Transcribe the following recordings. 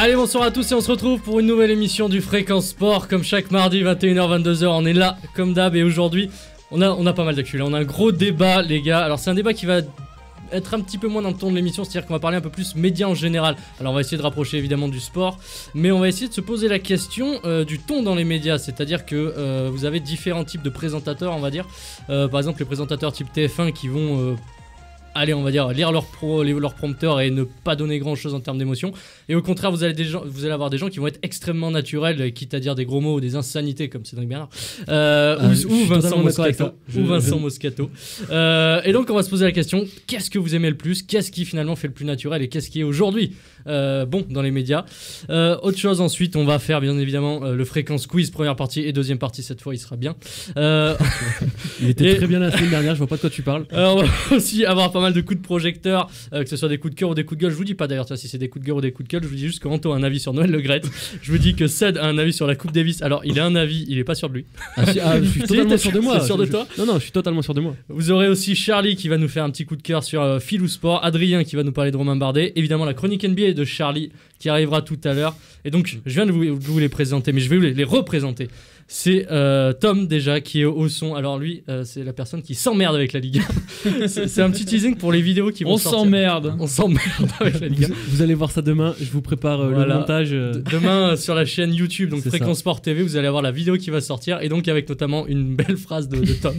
Allez, bonsoir à tous et on se retrouve pour une nouvelle émission du Fréquence Sport. Comme chaque mardi, 21h, 22h, on est là comme d'hab. Et aujourd'hui, on a pas mal d'actu là. On a un gros débat, les gars. Alors, c'est un débat qui va être un petit peu moins dans le ton de l'émission, c'est-à-dire qu'on va parler un peu plus médias en général. Alors, on va essayer de rapprocher évidemment du sport, mais on va essayer de se poser la question du ton dans les médias. C'est-à-dire que vous avez différents types de présentateurs, on va dire. Par exemple, les présentateurs type TF1 qui vont... allez, on va dire, lire leur prompteur et ne pas donner grand chose en termes d'émotion. Et au contraire, vous allez avoir des gens qui vont être extrêmement naturels, quitte à dire des gros mots ou des insanités comme Cédric Bernard, ou Vincent Moscato. Et donc, on va se poser la question, qu'est-ce que vous aimez le plus? Qu'est-ce qui finalement fait le plus naturel? Et qu'est-ce qui est aujourd'hui bon dans les médias? Autre chose ensuite, on va faire bien évidemment le Fréquence Quiz, première partie et deuxième partie, cette fois il sera bien. Il était très bien la semaine dernière, je vois pas de quoi tu parles. On va aussi avoir pas mal de coups de projecteur, que ce soit des coups de cœur ou des coups de gueule. Je vous dis pas d'ailleurs si c'est des coups de cœur ou des coups de gueule, je vous dis juste que Anto a un avis sur Noël Le Graët. Je vous dis que Ced a un avis sur la Coupe Davis. Alors il a un avis, il est pas sûr de lui. Je suis totalement sûr de moi. Sûr de toi? Non, je suis totalement sûr de moi. Vous aurez aussi Charlie qui va nous faire un petit coup de cœur sur Philou Sport, Adrien qui va nous parler de Romain Bardet, évidemment la chronique NBA de Charlie qui arrivera tout à l'heure. Et donc je viens de vous les présenter, mais je vais vous les représenter. C'est Tom déjà qui est au son. Alors lui, c'est la personne qui s'emmerde avec la Ligue 1. c'est un petit teasing pour les vidéos qui vont sortir. On s'emmerde avec la Ligue 1. Vous allez voir ça demain. Je vous prépare le montage. Demain sur la chaîne YouTube, donc Fréquence Sport TV, vous allez avoir la vidéo qui va sortir et donc avec notamment une belle phrase de Tom.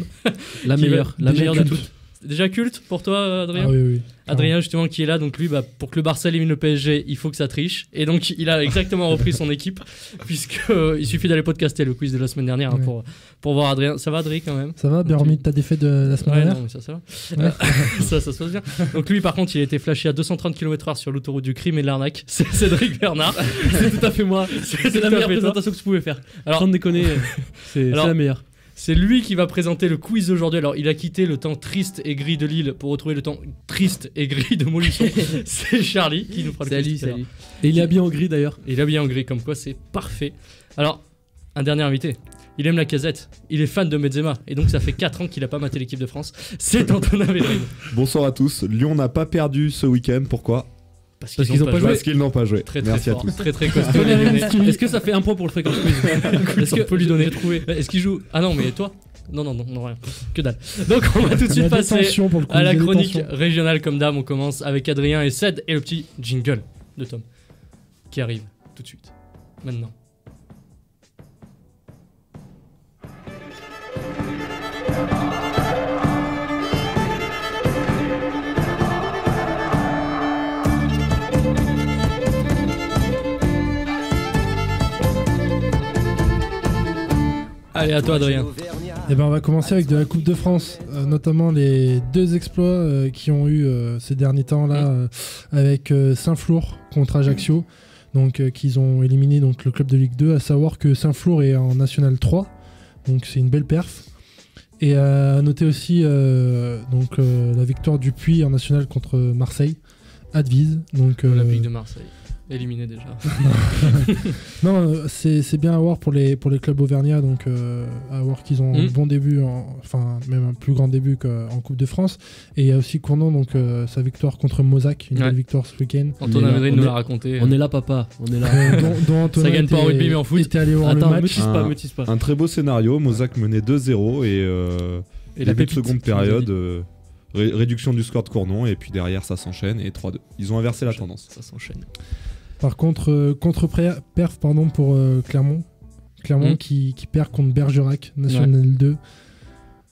la meilleure de toutes. Déjà culte pour toi, Adrien? Ah oui. Adrien justement qui est là, donc lui pour que le Barça élimine le PSG il faut que ça triche, et donc il a exactement repris son équipe, puisque il suffit d'aller podcaster le quiz de la semaine dernière pour voir Adrien. Ça va Adrien quand même? Ça va, bien remis de ta défaite de la semaine dernière? Non, mais ça va. Ouais. ça se passe bien. Donc lui par contre il a été flashé à 230 km/h sur l'autoroute du crime et de l'arnaque. C'est Cédric Bernard. C'est tout à fait moi. C'est la meilleure présentation que je pouvais faire. Alors, sans déconner, c'est la meilleure. C'est lui qui va présenter le quiz d'aujourd'hui. Alors, il a quitté le temps triste et gris de Lille pour retrouver le temps triste et gris de Montluçon. C'est Charlie qui nous fera le quiz. Salut. Et il est habillé en gris d'ailleurs. Il est habillé en gris, comme quoi c'est parfait. Alors, un dernier invité. Il aime la Casette. Il est fan de Benzema. Et donc, ça fait 4 ans qu'il n'a pas maté l'équipe de France. C'est Antonin Védrine. Bonsoir à tous. Lyon n'a pas perdu ce week-end. Pourquoi? Parce qu'ils n'ont pas joué. Merci à tous. Très costaud. Est-ce que ça fait un point pour le Fréquence Quiz? Est-ce qu'on peut lui donner? Est-ce qu'il joue? Ah non, mais toi? Non, rien. Que dalle. Donc on va tout de suite passer à la chronique régionale comme d'hab. On commence avec Adrien et Ced et le petit jingle de Tom qui arrive tout de suite. Maintenant. Allez, à toi Adrien. Et ben on va commencer avec de la Coupe de France, notamment les deux exploits qui ont eu ces derniers temps là avec Saint-Flour contre Ajaccio, donc qu'ils ont éliminé donc le club de Ligue 2, à savoir que Saint-Flour est en National 3, donc c'est une belle perf. Et à noter aussi donc la victoire du Puy en National contre Marseille, Advise. Donc Olympique de Marseille. Éliminé déjà. Non, c'est bien à voir pour les clubs auvergnats, donc à voir qu'ils ont un bon début, enfin même un plus grand début qu'en Coupe de France. Et il y a aussi Cournon, donc sa victoire contre Mozac, une belle victoire ce week-end. Antonin Védrine nous l'a raconté. On est là, papa. On est là. Dont Antonin ça gagne pas en rugby mais en foot. Était allé voir le match. Me tease pas. Un très beau scénario. Mozac menait 2-0 et début de seconde période. Réduction du score de Cournon et puis derrière ça s'enchaîne et 3-2. Ils ont inversé la tendance. Ça s'enchaîne. Par contre, contre-perf pour Clermont qui perd contre Bergerac, National 2.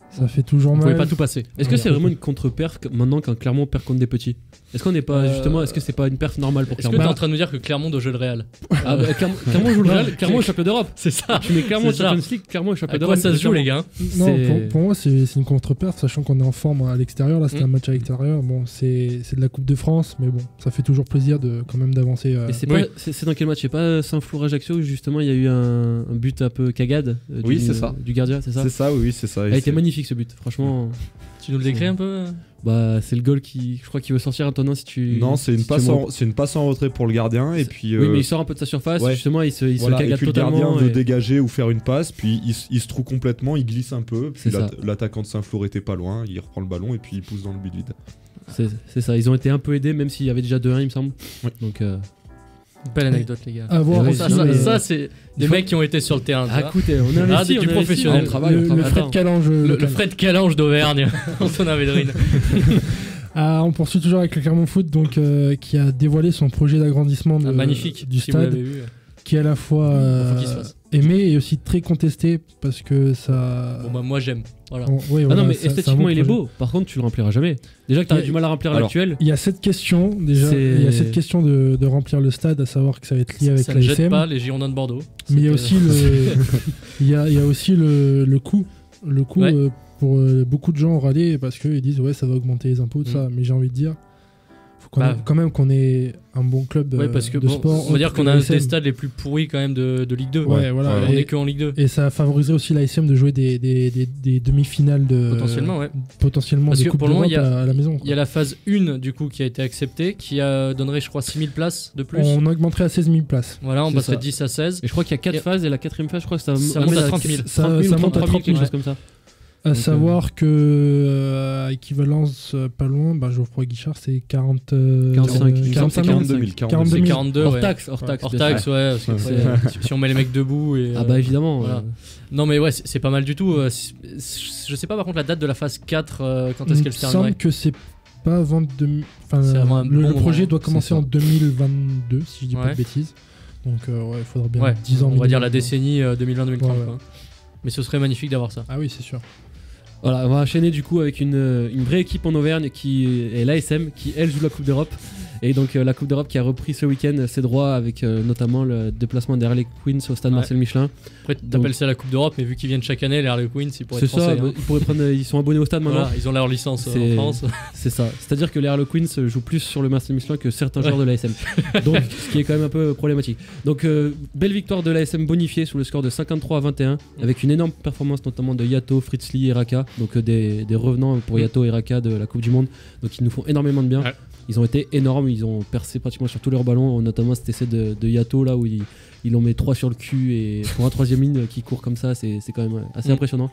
Ça fait toujours mal. Vous pouvez pas tout passer. Est-ce que c'est vraiment une contre-perf maintenant quand Clermont perd contre des petits? Est-ce qu'on n'est pas justement, est-ce que c'est pas une perf normale pour Clermont? Est-ce que t'es en train de nous dire que Clermont doit jouer le Real? Ah bah Clermont joue le Real, Clermont est champion d'Europe. C'est ça. Tu mets Clermont Champions League, Clermont est champion d'Europe. Ça se joue les gars. Non, pour moi c'est une contre-perf, sachant qu'on est en forme à l'extérieur. Là c'était un match à l'extérieur. Bon, c'est de la Coupe de France, mais bon, ça fait toujours plaisir quand même d'avancer. Et c'est dans quel match? C'est pas Saint-Flour-Ajaccio où justement il y a eu un but un peu cagade du gardien, c'est ça? C'est ça, oui, c'est ça. Il a été magnifique ce but, franchement. Tu nous le décris un peu? Bah c'est le goal qui, je crois qu'il veut sortir, Antonin, si tu... Non, c'est une passe en retrait pour le gardien et puis... Oui, mais il sort un peu de sa surface, justement, il se cagade et puis totalement. Le gardien veut dégager ou faire une passe, puis il se trouve complètement, il glisse un peu, puis l'attaquant de Saint-Flour était pas loin, il reprend le ballon et puis il pousse dans le but vide. C'est ça, ils ont été un peu aidés, même s'il y avait déjà 2-1 il me semble. Oui. Donc Belle anecdote, les gars. Ça, c'est des mecs qui ont été sur le terrain. Écoutez, on a investi, du professionnel. Le Fred Calange. Le Fred Calange d'Auvergne, Antonin Védrine. On poursuit toujours avec le Clermont Foot, donc, qui a dévoilé son projet d'agrandissement magnifique, du stade, qui est à la fois aimé et aussi très contesté parce que ça. Bon, bah, moi j'aime. Voilà. Non, mais esthétiquement il est beau. Par contre, tu le rempliras jamais. Déjà que tu as du mal à remplir l'actuel. Il y a cette question, de remplir le stade, à savoir que ça va être lié avec ça la ne SM. jette pas les Girondins de Bordeaux. Mais il y a aussi il y a aussi le coût. Le coût pour beaucoup de gens ont râlé parce qu'ils disent ça va augmenter les impôts, tout ça. Mais j'ai envie de dire. Quand même qu'on ait un bon club parce que de sport. On va dire qu'on a un des stades les plus pourris quand même de Ligue 2. Voilà. On est que en Ligue 2. Et ça a favorisé aussi l'ASM de jouer des demi-finales potentiellement parce des que Coupes d'Europe à la maison. Il y a la phase 1 du coup qui a été acceptée, qui donnerait je crois 6000 places de plus. On augmenterait à 16 000 places. Voilà, on passerait de 10 à 16. Et je crois qu'il y a 4 phases et la 4ème phase je crois que ça monte à 30 000. Ça monte à 30 000, quelque chose comme ça. À savoir que équivalence pas loin, Geoffroy Guichard c'est 42 000 hors taxe, ouais. Si on met les mecs debout et évidemment. Voilà. Non mais c'est pas mal du tout. Je sais pas par contre la date de la phase 4 quand est-ce qu'elle se terminerait. Il me semble que c'est pas avant le projet doit commencer en 2022 si je dis pas de bêtises. Donc il faudra bien 10 ans. On va dire la décennie 2020-2030. Mais ce serait magnifique d'avoir ça. Ah oui, c'est sûr. Voilà, on va enchaîner du coup avec une vraie équipe en Auvergne qui est l'ASM, qui elle joue la Coupe d'Europe. Et donc la Coupe d'Europe qui a repris ce week-end ses droits avec notamment le déplacement des Harley Queens au stade Marcel Michelin. Après t'appelles ça la Coupe d'Europe, mais vu qu'ils viennent chaque année les Harley Queens, ils pourraient être français. C'est ça, ils sont abonnés au stade maintenant. Ils ont leur licence en France. C'est ça, c'est-à-dire que les Harley Queens jouent plus sur le Marcel Michelin que certains joueurs de l'ASM. Donc ce qui est quand même un peu problématique. Donc belle victoire de l'ASM bonifiée sous le score de 53-21 avec une énorme performance notamment de Yato, Fritzli et Raka. Donc des revenants pour Yato et Raka de la Coupe du Monde. Donc ils nous font énormément de bien. Ils ont été énormes, ils ont percé pratiquement sur tous leurs ballons, notamment cet essai de Yato là où ils en met 3 sur le cul et pour un 3ème ligne qui court comme ça, c'est quand même assez impressionnant.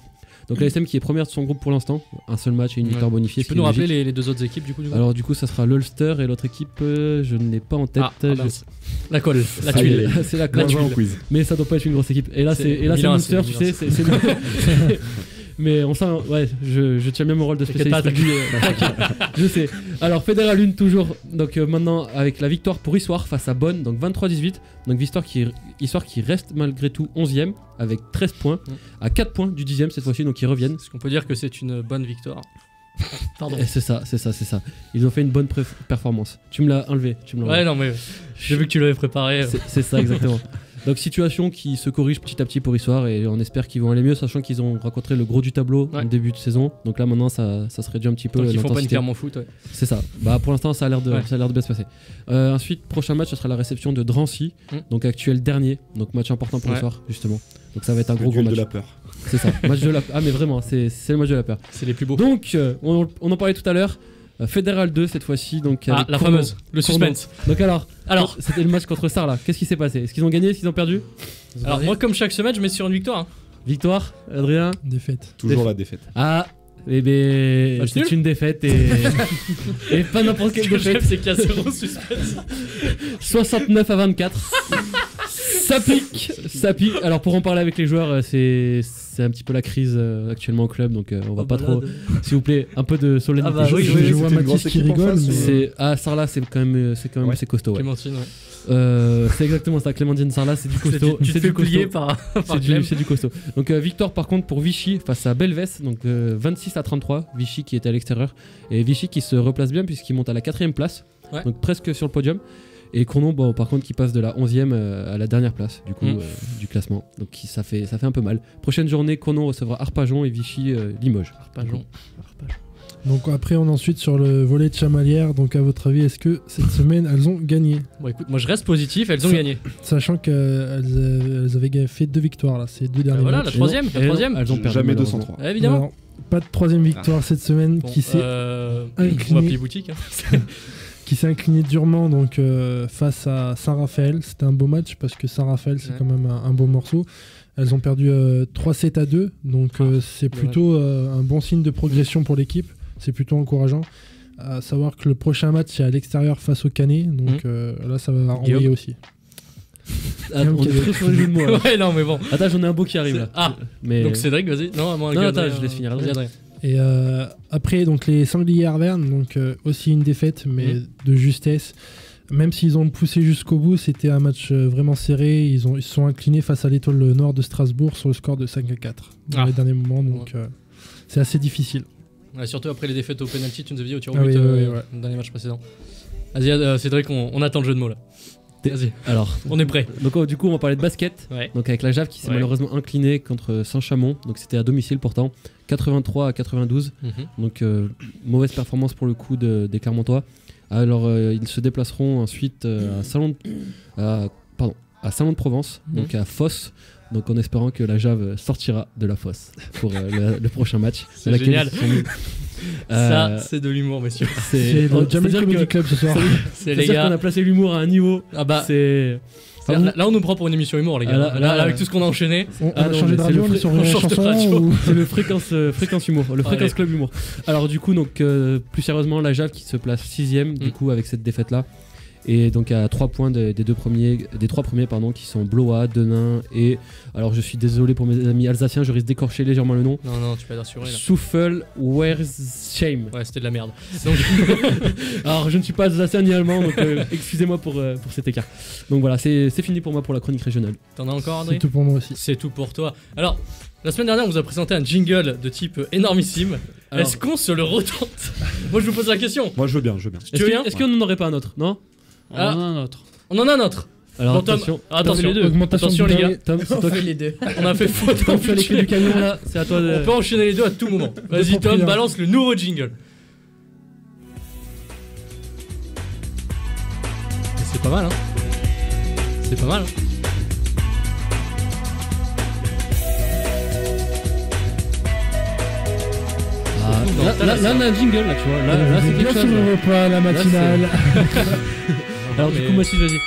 Donc l'ASM qui est première de son groupe pour l'instant, un seul match et une victoire bonifiée. Tu peux nous rappeler les deux autres équipes du coup Alors du coup ça sera l'Ulster et l'autre équipe, je ne l'ai pas en tête. La colle, la tuile. C'est la colle. Mais ça doit pas être une grosse équipe. Et là c'est l'Ulster, tu sais, c'est mais on sent, je tiens bien mon rôle de spécialiste rugby. Je sais. Alors Fédéral 1 toujours. Donc maintenant avec la victoire pour Issoire face à Bonn, donc 23-18. Donc Issoire qui reste malgré tout 11ème avec 13 points, à 4 points du 10ème cette fois-ci, donc ils reviennent. Est-ce qu'on peut dire que c'est une bonne victoire? Pardon. C'est ça. Ils ont fait une bonne performance. Tu me l'as enlevé. Ouais, non mais j'ai vu que tu l'avais préparé. C'est ça exactement. Donc situation qui se corrige petit à petit pour Issoire et on espère qu'ils vont aller mieux, sachant qu'ils ont rencontré le gros du tableau en début de saison. Donc là maintenant ça se réduit un petit peu. Donc ils font pas une Clermont Foot. C'est ça. Pour l'instant ça a l'air de bien se passer. Ensuite prochain match ce sera la réception de Drancy, donc actuel dernier. Donc match important pour Issoire justement. Donc ça va être un gros match. de la peur. C'est ça. Match de la peur. Ah mais vraiment c'est le match de la peur. C'est les plus beaux. Donc on en parlait tout à l'heure. Fédéral 2 cette fois-ci, donc la fameuse, le suspense. Donc alors c'était le match contre Sarlat. Qu'est-ce qui s'est passé? Est-ce qu'ils ont gagné? Est-ce qu'ils ont perdu? Alors moi comme chaque semaine je mets sur une victoire. Victoire, Adrien? Défaite. Toujours la défaite. C'est une défaite et pas n'importe quelle défaite. C'est qu'il y a zéro suspense. 69-24. Ça pique. Alors pour en parler avec les joueurs, c'est un petit peu la crise actuellement au club, donc on va pas trop. S'il vous plaît, un peu de solennité. Je vois Mathis qui rigole. Sarlat, c'est quand même c'est costaud. Clémentine, c'est exactement ça. Clémentine Sarlat, c'est du costaud. Tu te fais plier par c'est du costaud. Donc victoire par contre pour Vichy face à Belvès, donc 26-33. Vichy qui était à l'extérieur et Vichy qui se replace bien puisqu'il monte à la 4ème place, donc presque sur le podium. Et Cournon, par contre, qui passe de la 11ème à la dernière place du coup du classement. Donc ça fait un peu mal. Prochaine journée, Cournon recevra Arpajon et Vichy Limoges. Arpajon. Donc après, on ensuite sur le volet de Chamalières. Donc à votre avis, est-ce que cette semaine elles ont gagné? Bon écoute, moi je reste positif, elles ont gagné. Sachant qu'elles avaient fait 2 victoires là, ces 2 derniers matchs. La troisième. Elles ont perdu jamais 203. Évidemment. Alors, pas de 3ème victoire cette semaine qui s'est inclinée. On va plier boutique. Qui s'est incliné durement donc face à Saint-Raphaël. C'était un beau match parce que Saint-Raphaël c'est quand même un beau morceau. Elles ont perdu 3-7-2, donc c'est plutôt un bon signe de progression pour l'équipe. C'est plutôt encourageant. À savoir que le prochain match c'est à l'extérieur face au Canet, donc là ça va envoyer aussi. Ah, on est très sur les jeux de mots. là. Ouais, non, mais bon. Attends, j'en ai un beau qui arrive là. Ah, Mais... donc Cédric, vas-y. Non, moi, Non, Adrien, attends, je laisse finir. vas-y, Adrien. Et après, donc les Sangliers Arvernes, donc aussi une défaite, mais de justesse. Même s'ils ont poussé jusqu'au bout, c'était un match vraiment serré. Ils se sont inclinés face à l'Étoile Noire de Strasbourg sur le score de 5-4 dans les derniers moments. Donc c'est assez difficile. Ouais, surtout après les défaites au penalty, tu nous avais dit au tir au Ah but oui, dans les matchs précédents. Vas-y, Cédric, on attend le jeu de mots là. Vas-y, Alors, on est prêt. donc du coup, on va parler de basket. Ouais. Donc avec la Jave qui s'est Ouais. malheureusement inclinée contre Saint-Chamond. Donc c'était à domicile pourtant. 83-92. Mhm. Donc mauvaise performance pour le coup des Clermontois. Alors ils se déplaceront ensuite à Salon-de-Provence, donc à Fosse. Donc en espérant que la Jave sortira de la fosse pour le prochain match. C'est dans laquelle génial. ils se sont mis. Ça, c'est de l'humour, messieurs. C'est le Jamel c'est-à-dire Comedy que- Club ce soir. C'est les C'est-à-dire qu'on gars. a placé l'humour à un niveau. Ah bah, C'est. là, on nous prend pour une émission humour, les gars. Ah, là, Avec tout ce qu'on a enchaîné. On Ah a non, changé mais de c'est radio, le on est sur on une change de chanson radio. ou... C'est le fréquence humour, le fréquence Allez. club humour. Alors du coup, donc plus sérieusement, la Jave qui se place 6ème du coup avec cette défaite là. Et donc à 3 points des 3 premiers qui sont Blois, Denain et alors je suis désolé pour mes amis alsaciens, je risque d'écorcher légèrement le nom. Non, tu peux être assuré là. Souffel Wersheim. Ouais, c'était de la merde. Donc, Alors je ne suis pas alsacien ni allemand, donc excusez-moi pour cet écart. Donc voilà, c'est fini pour moi pour la chronique régionale. t'en as encore, André? C'est tout pour moi aussi. C'est tout pour toi. Alors, la semaine dernière, on vous a présenté un jingle de type énormissime. Alors- Est-ce qu'on se le retente? Moi, je vous pose la question. Moi, je veux bien. Tu veux bien Est-ce qu'on n'en aurait pas un autre? Non. Ah. On en a un autre. On en a un autre. Alors Bon, Tom, attention. attention. les deux. Augmentation Attention, du les gars. budget. Tom, c'est toi qui les deux. On a fait faute. Tom, tu as les clés du camion là, c'est à toi On de. peut enchaîner les deux à tout moment. Vas-y, Tom, propriétaires. balance le nouveau jingle. Et c'est pas mal, hein. C'est pas mal, hein. Ah, là, on a un jingle là, tu vois. Là, c'est Bien quelque sûr, chose. le repas, la matinale. Alors du Mais- coup, moi aussi, vas-y.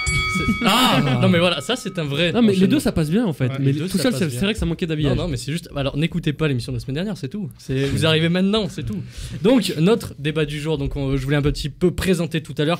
Ah non mais voilà, ça c'est un vrai. Non mais les enchaînement. deux ça passe bien en fait. Ouais, mais les deux, tout ça seul, passe c'est bien. vrai que ça manquait Non, d'habillage. non, mais c'est juste. Alors, n'écoutez pas l'émission de la semaine dernière, c'est tout. Vous arrivez maintenant, c'est tout. Donc, notre débat du jour, donc je voulais un petit peu présenter tout à l'heure.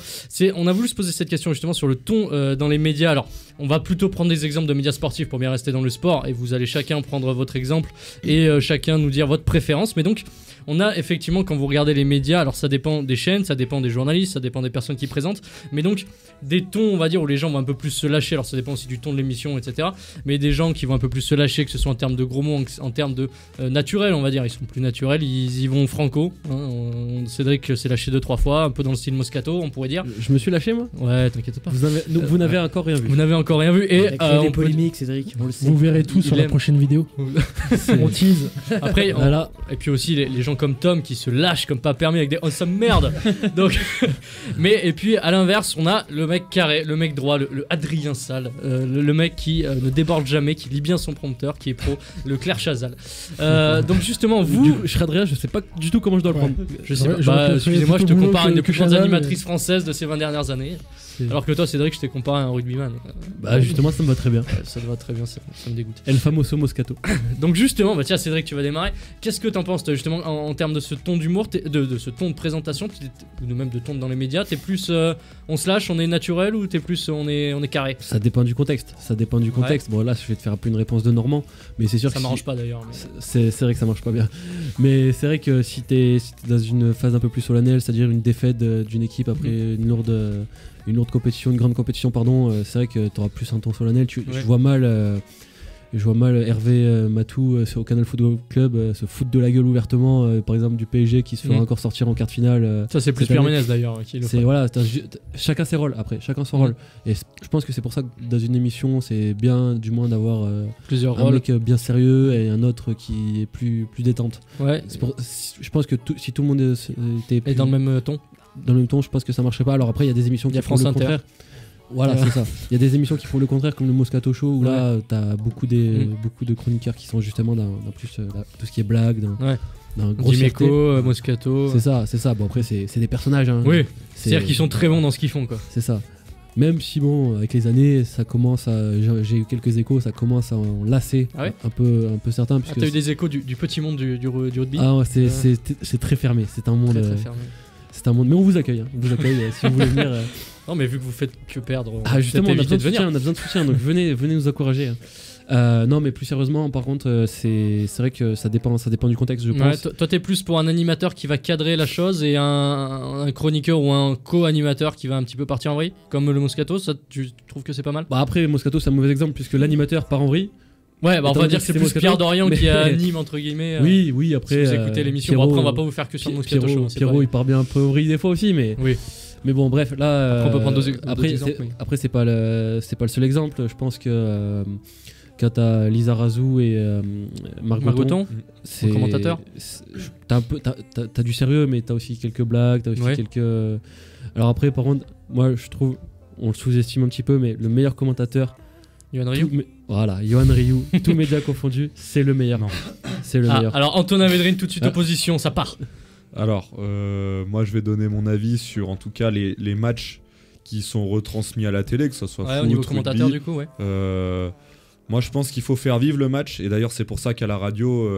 On a voulu se poser cette question justement sur le ton dans les médias. Alors, on va plutôt prendre des exemples de médias sportifs pour bien rester dans le sport, et vous allez chacun prendre votre exemple et chacun nous dire votre préférence. Mais donc, on a effectivement, quand vous regardez les médias, alors ça dépend des chaînes, ça dépend des journalistes, ça dépend des personnes qui présentent, mais donc des tons, on va dire, où les gens vont un peu plus se lâcher. Alors ça dépend aussi du ton de l'émission, etc. Mais des gens qui vont un peu plus se lâcher, que ce soit en termes de gros mots, en termes de naturel, on va dire, ils sont plus naturels, ils y vont franco. Hein. Cédric s'est lâché 2-3 fois, un peu dans le style Moscato, on pourrait dire. Je me suis lâché moi. Ouais, t'inquiète pas. Vous n'avez encore rien vu. Vous n'avez encore rien vu et Des on peut- polémiques, Cédric, on le sait. Vous verrez tout sur Il la aime. prochaine vidéo. On tease. Après, Voilà. et puis aussi les gens comme Tom qui se lâchent comme pas permis avec des oh ça me merde. Donc, mais et puis à l'inverse, on a le mec carré, le mec droit, le Adrien Sale, le mec qui ne déborde jamais, qui lit bien son prompteur, qui est pro, le Claire Chazal. Donc justement Du vous, coup, je serais Adrien, je sais pas du tout comment je dois le Ouais. prendre. je sais Ouais, pas, j'aurais bah, préféré excusez-moi, je te plutôt Boulot compare à une des que plus grandes Chazal, animatrices françaises de ces 20 dernières années. C'est- Alors que toi, Cédric, je t'ai comparé à un rugbyman. Bah justement, ça me va très bien. Ça te va très bien, ça me dégoûte. El famoso Moscato. Donc justement, bah tiens Cédric, tu vas démarrer. Qu'est-ce que t'en penses toi, justement en termes de ce ton d'humour, de ce ton de présentation, ou même de ton dans les médias? T'es plus on se lâche, on est naturel, ou t'es plus on est carré? Ça dépend du contexte. Ça dépend du contexte. Bon là, je vais te faire un peu une réponse de Normand, mais c'est sûr Ça que m'arrange pas d'ailleurs. Mais... c'est vrai que ça marche pas bien. Mais c'est vrai que si t'es dans une phase un peu plus solennelle, c'est-à-dire une défaite d'une équipe après une lourde compétition, une grande compétition, pardon, c'est vrai que t'auras plus un ton solennel. Ouais. Je vois mal Hervé Matou au Canal Football Club se foutre de la gueule ouvertement, par exemple du PSG qui se fera encore sortir en quart de finale. Ça c'est plus cette année. Pierre Ménès d'ailleurs qui le C'est fait. voilà, chacun ses rôles après, chacun son rôle. Et je pense que c'est pour ça que dans une émission, c'est bien du moins d'avoir Plusieurs un rôles. mec bien sérieux et un autre qui est plus détente. Ouais. Je pense que si tout le monde était Et plus dans le même ton. dans le même ton, je pense que ça marcherait pas. Alors après, il y a des émissions Il y a qui font France le Inter. contraire. Voilà, Ouais. c'est ça. Il y a des émissions qui font le contraire, comme le Moscato Show, où là, t'as beaucoup de chroniqueurs qui sont justement dans plus tout ce qui est blague, Ouais. dans grossièreté. Dimeco, Moscato. C'est ça. Bon après, c'est des personnages. Hein. Oui. C'est-à-dire qu'ils sont très bons dans ce qu'ils font quoi. C'est ça. Même si bon, avec les années, ça commence à, j'ai eu quelques échos, ça commence à en lasser Ah ouais un peu certains. Ah, Puisque t'as eu des échos du petit monde du rugby. ah ouais, c'est très fermé. C'est un monde. Très très fermé. C'est un monde. Mais on vous accueille. Hein. On vous accueille si vous voulez venir. Non, mais vu que vous faites que perdre, Ah, justement, on a besoin de venir. soutien, on a besoin de soutien, donc venez nous encourager. Non, mais plus sérieusement, par contre, c'est vrai que ça dépend du contexte, je pense. Ouais, toi, t'es plus pour un animateur qui va cadrer la chose et un chroniqueur ou un co-animateur qui va un petit peu partir en vrille, comme le Moscato. Ça, tu trouves que c'est pas mal? Bah après, Moscato, c'est un mauvais exemple puisque l'animateur part en vrille. Ouais, bah on va dire que c'est plus Moscato, Pierre Dorian mais- qui anime entre guillemets. Oui, après. Si vous écoutez l'émission, bon, après on va pas vous faire que sur le Moscato Show. hein, c'est Pierrot, pas- il part bien un peu en vrille des fois aussi, mais. Oui. Mais bon, bref, là. Après, on peut prendre d'autres après, exemples, c'est- oui. après, c'est pas le seul exemple. Je pense que quand t'as Lisa Razou et Margoton, Margoton, c'est commentateur. T'as du sérieux, mais t'as aussi quelques blagues, t'as aussi Ouais. quelques. Alors après, par contre, moi, je trouve, on le sous-estime un petit peu, mais le meilleur commentateur. Yoann Ryu. Voilà, Yoann Ryu, tous médias confondus, c'est le meilleur. Non. C'est le meilleur. Alors Antonin Védrine, tout de suite Ah. opposition, ça part. Alors, moi je vais donner mon avis sur en tout cas les matchs qui sont retransmis à la télé, que ce soit Ouais, foot, au niveau commentateur rugby. du coup, ouais. Moi je pense qu'il faut faire vivre le match, et d'ailleurs c'est pour ça qu'à la radio,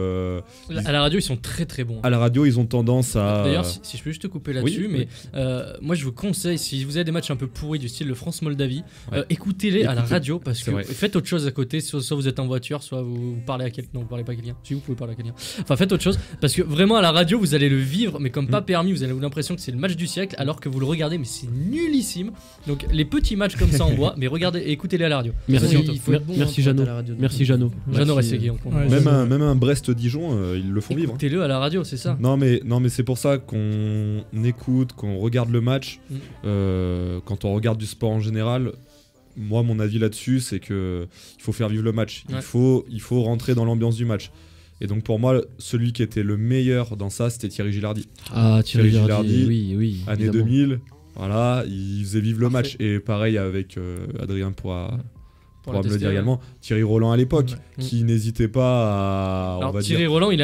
À la radio, ils sont très très bons. à la radio ils ont tendance à... D'ailleurs, si je peux juste te couper là-dessus, Oui, mais moi je vous conseille, si vous avez des matchs un peu pourris du style le France-Moldavie, Ouais. écoutez-les à la Écoutez, radio parce c'est que vrai. faites autre chose à côté, soit vous êtes en voiture, soit vous parlez à quelqu'un. Non, vous parlez pas à quelqu'un. Si vous pouvez parler à quelqu'un. Enfin, faites autre chose parce que vraiment à la radio, vous allez le vivre, mais comme pas permis, vous allez avoir l'impression que c'est le match du siècle alors que vous le regardez, mais c'est nullissime. Donc les petits matchs comme ça en bois, mais regardez, écoutez-les à la radio. Merci, Vas-y, Anto. Il faut être bon, merci hein, pour Jeannot. être à la radio. Merci Jeannot. Jeannot Merci, Rességuier, on compte. Ouais, Même un Brest-Dijon, ils le font vivre. hein. Écoutez-le à la radio, c'est ça. Non mais c'est pour ça qu'on écoute, qu'on regarde le match. Quand on regarde du sport en général, moi mon avis là-dessus c'est que il faut faire vivre le match. Ouais. Il faut rentrer dans l'ambiance du match. Et donc pour moi celui qui était le meilleur dans ça c'était Thierry Gilardi. Ah, Thierry Thierry Gilardi, Gilardi, oui. Année évidemment. 2000, voilà, il faisait vivre le match. Et pareil avec Adrien pourra la me le tester, dire ouais. également. Thierry Roland à l'époque, Ouais. qui n'hésitait pas à... on Alors va Thierry dire, Roland, il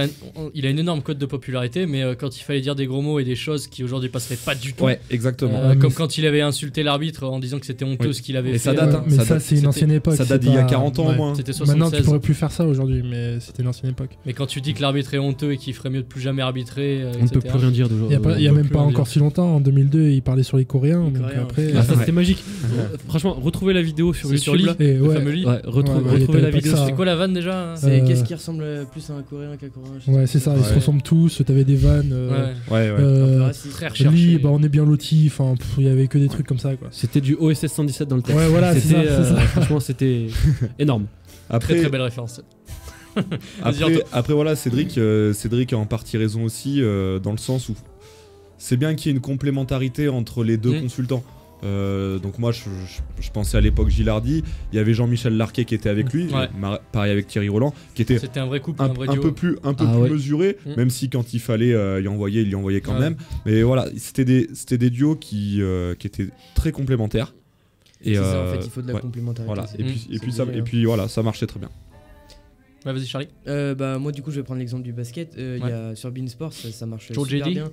a une énorme cote de popularité, mais quand il fallait dire des gros mots et des choses qui aujourd'hui passeraient pas du tout, ouais, exactement. comme mais quand il avait insulté l'arbitre en disant que c'était honteux Oui. ce qu'il avait Et fait. ça date, hein. mais ça ça, date- c'est une c'était- ancienne époque. Ça date c'est d'il y a pas- 40 ans ouais. au moins. C'était Maintenant, tu 76. pourrais plus faire ça aujourd'hui, mais c'était une ancienne époque. Mais quand tu dis que l'arbitre est honteux et qu'il ferait mieux de plus jamais arbitrer, On ne peut etc. plus rien dire Il d'aujourd'hui. y a peut même plus pas en encore dire. si longtemps, en 2002, il parlait sur les Coréens. Les Donc Coréens, après, Ah, ça Ouais. c'était magique. Franchement, retrouvez la vidéo sur C'est YouTube. sur Lee, là. et le ouais, fameux Lee. Ouais, retrouvez Ouais, retrouvez la t'avais pas vidéo. que ça. C'est quoi la vanne déjà C'est Euh, qu'est-ce qui ressemble plus à un Coréen qu'un Coréen je sais ouais, pas. c'est ça, ils se Ouais. ressemblent tous. T'avais des vannes. Ouais, Ouais, ouais. Un peu Euh, raciste. très recherché. Lee, bah, on est bien lotis. Enfin, il y avait que des trucs comme ça, quoi. C'était du OSS 117 dans le texte. Ouais, voilà, c'est C'était, ça, c'est ça. franchement, c'était énorme. Très Après, très belle référence. Vas-y, après, Anto. après, voilà, Cédric a en partie raison aussi, dans le sens où c'est bien qu'il y ait une complémentarité entre les deux consultants. Donc moi je pensais à l'époque Gilardi, il y avait Jean-Michel Larquet qui était avec lui, Ouais. pareil avec Thierry Roland, qui était C'était un vrai couple, un, un vrai un duo. peu plus Ah ouais. mesuré, Mm. même si quand il fallait y envoyer, il y envoyait quand Ouais. même. Mais voilà, c'était des duos qui étaient très complémentaires. C'est ça, en fait, il faut de la ouais, complémentarité. voilà. c'est- Et puis, c'est ça, obligé, et hein. puis voilà, ça marchait très bien. Ouais, vas-y Charlie. Bah moi du coup je vais prendre l'exemple du basket. Il y a sur Beansport ça marche George super Eddy. bien.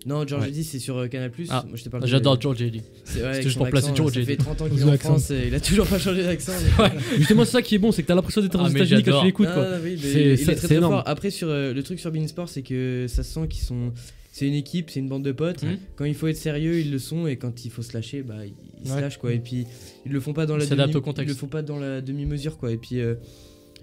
Non, George Ouais. Eddy c'est sur Canal+. Ah, Moi je te parle de- J'adore George Eddy. C'est ouais, C'était avec juste son pour placer accent, George ça Eddy. fait 30 ans qu'il est Son en accent. France et il a toujours pas changé d'accent. Justement, c'est ça qui est bon, c'est que t'as l'impression d'être aux Ah, mais États-Unis quand j'adore. tu l'écoutes. Ah, quoi. oui, mais C'est- il est c'est- très c'est très énorme. fort. Après sur le truc sur Beansport c'est que ça se sent qu'ils sont c'est une équipe, c'est une bande de potes. Mhm. Quand il faut être sérieux, ils le sont et quand il faut se lâcher, bah ils se Ouais. lâchent quoi. Et puis ils le font pas dans la Ils s'adaptent au contexte. ils le font pas dans la demi-mesure quoi. Et puis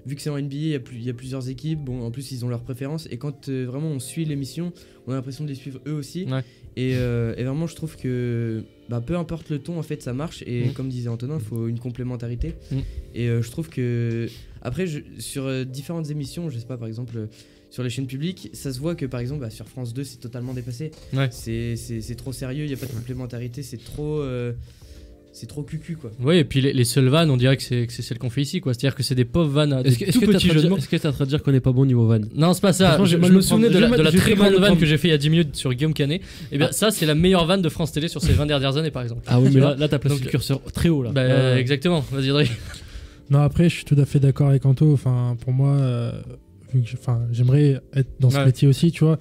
vu que c'est en NBA, il y a plusieurs équipes. Bon, en plus ils ont leurs préférences et quand vraiment on suit l'émission, on a l'impression de les suivre eux aussi. Ouais. Et vraiment je trouve que peu importe le ton en fait ça marche et Mhm. comme disait Antonin, il faut une complémentarité. Mhm. Et je trouve que après sur différentes émissions, je sais pas par exemple sur les chaînes publiques, ça se voit que par exemple sur France 2 c'est totalement dépassé. Ouais. C'est trop sérieux, il y a pas de complémentarité, c'est trop cucu quoi. Oui, et puis les seules vannes, on dirait que c'est celle qu'on fait ici, quoi. C'est-à-dire que c'est des pauvres vannes, des Est-ce tout que t'es en petits train de jeux de dire- mots. est-ce que t'es en train de dire qu'on n'est pas bon niveau van? Non, c'est pas ça. Franchement, Je j'ai mal me le souvenais prendre. de la J'ai très très mal grande le vanne prendre. que j'ai fait il y a 10 minutes sur Guillaume Canet. Et bien, ça, c'est la meilleure vanne de France Télé sur ces 20 dernières années, par exemple. Ah oui, Tu mais vois là t'as placé Donc, le curseur très haut là. Bah, exactement. Vas-y, Adrien. Non, après, je suis tout à fait d'accord avec Anto. Enfin, pour moi, vu que j'aimerais être dans ce Ouais. métier aussi, tu vois.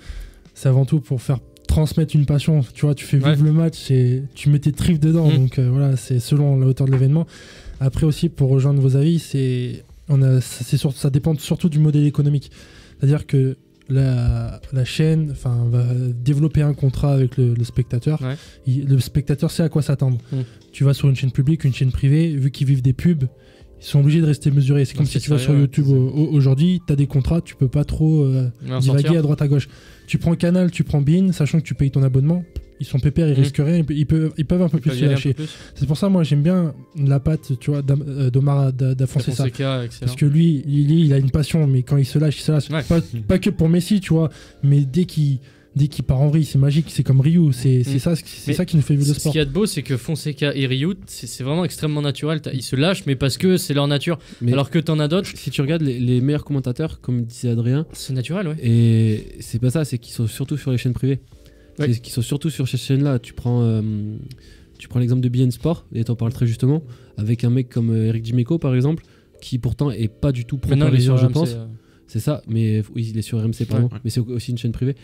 C'est avant tout pour faire transmettre une passion. Tu vois, tu fais vivre Ouais. le match et tu mets tes tripes dedans. Mm. Donc voilà, c'est selon la hauteur de l'événement. Après aussi, pour rejoindre vos avis, ça dépend surtout du modèle économique. C'est-à-dire que la chaîne va développer un contrat avec le spectateur. Ouais. Le spectateur sait à quoi s'attendre. Tu vas sur une chaîne publique, une chaîne privée, vu qu'ils vivent des pubs, ils sont obligés de rester mesurés. C'est comme si tu vas sur YouTube aujourd'hui, tu as des contrats, tu peux pas trop divaguer à droite à gauche. Tu prends Canal, tu prends Bein, sachant que tu payes ton abonnement, ils sont pépères, ils risquent rien, ils peuvent un peu plus se lâcher. C'est pour ça, moi, j'aime bien la patte, tu vois, d'Omar Da Fonseca. Parce que lui, il a une passion, mais quand il se lâche, Ouais. Pas que pour Messi, tu vois, mais dès qu'il part en vrille, c'est magique, c'est comme Ryu, c'est ça qui nous fait vivre le Ce sport. qu'il y a de beau, c'est que Fonseca et Ryu, c'est vraiment extrêmement naturel. Ils se lâchent, mais parce que c'est leur nature. Mais alors que t'en as d'autres, si tu regardes les meilleurs commentateurs, comme disait Adrien, c'est naturel, ouais. et c'est pas ça, c'est qu'ils sont surtout sur les chaînes privées. Ouais. C'est qu'ils sont surtout sur ces chaînes-là. Tu prends l'exemple de beIN Sport, et t'en parles très justement, avec un mec comme Eric Dimeco par exemple, qui pourtant est pas du tout pro-parisien, je pense. C'est ça, mais oui, il est sur RMC, pardon, mais c'est aussi une chaîne privée.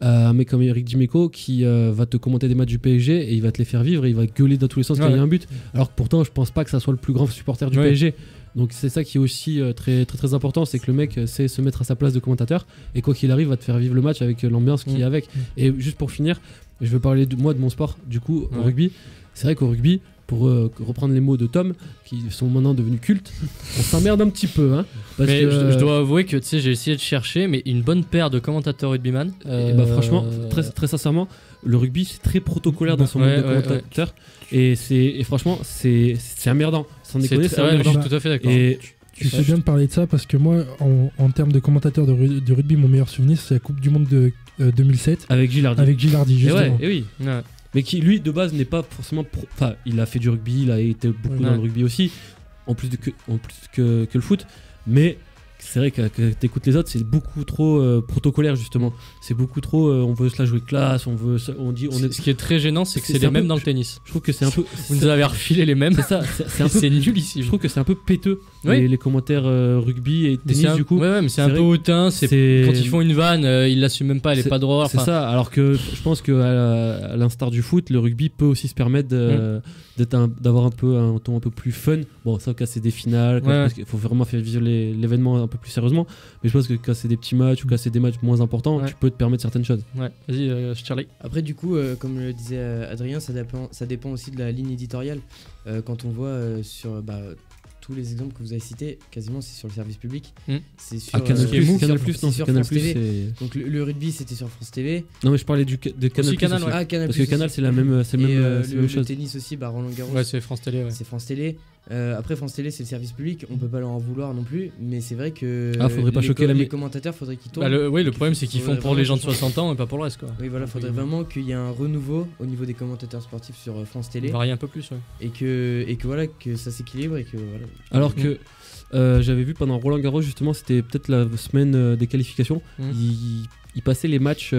Un mec comme Eric Dimeco qui va te commenter des matchs du PSG et il va te les faire vivre et il va gueuler dans tous les sens quand il y a un but. Alors que pourtant, je pense pas que ça soit le plus grand supporter du PSG. Donc c'est ça qui est aussi très, très, très important, c'est que le mec sait se mettre à sa place de commentateur et quoi qu'il arrive, va te faire vivre le match avec l'ambiance qui est avec. Et juste pour finir, je veux parler de mon sport, du coup, au rugby. C'est vrai qu'au rugby, pour reprendre les mots de Tom, qui sont maintenant devenus cultes, on s'emmerde un petit peu. Hein, mais je dois avouer que j'ai essayé de chercher, mais une bonne paire de commentateurs rugbyman. Et bah franchement, très, très sincèrement, le rugby c'est très protocolaire dans son monde de commentateur. Et franchement, c'est emmerdant. Sans déconner, c'est emmerdant. Je suis tout à fait d'accord. Et tu fais bien de parler de ça parce que moi, en termes de commentateur de rugby, mon meilleur souvenir, c'est la Coupe du Monde de 2007. Avec Gilardi, justement. Et oui. Ouais. Mais qui, lui, de base, n'est pas forcément Enfin, il a fait du rugby, il a été beaucoup dans le rugby aussi, en plus que le foot. Mais c'est vrai que t'écoutes les autres, c'est beaucoup trop protocolaire, justement. C'est beaucoup trop... on veut se la jouer classe, Ce qui est très gênant, c'est que c'est les mêmes dans le tennis. Je trouve que c'est un peu... Vous nous avez refilé les mêmes. C'est ça, c'est nul ici. Je trouve que c'est un peu péteux, les commentaires rugby et tennis, du coup. Ouais, mais c'est un peu hautain. Quand ils font une vanne, ils l'assument même pas, elle est pas drôle. C'est ça, alors que je pense qu'à l'instar du foot, le rugby peut aussi se permettre d'avoir un ton un peu plus fun. Bon, ça, quand c'est des finales, parce qu'il faut vraiment faire vivre l'événement un peu plus sérieusement. Mais je pense que quand c'est des petits matchs ou quand c'est des matchs moins importants, tu peux te permettre certaines choses. Ouais, vas-y, Charlie. Après, du coup, comme le disait Adrien, ça dépend aussi de la ligne éditoriale. Quand on voit sur tous les exemples que vous avez cités, quasiment c'est sur le service public. C'est sur Canal+, sur France TV. Donc le rugby c'était sur France TV. Non mais je parlais de Canal+. Canal, parce que Canal c'est la même chose. Le tennis aussi, Roland Garros. Ouais, c'est France Télé. C'est France Télé. Après France Télé c'est le service public, on peut pas leur en vouloir non plus, mais c'est vrai que faudrait pas choquer les commentateurs, faudrait qu'ils tournent. Le problème c'est qu'ils font pour les gens de 60 ans et pas pour le reste, quoi. Oui, voilà, faudrait vraiment qu'il y ait un renouveau au niveau des commentateurs sportifs sur France Télé. Varier un peu plus, et que voilà, que ça s'équilibre et que voilà. Alors que j'avais vu pendant Roland Garros justement, c'était peut-être la semaine des qualifications, il passait les matchs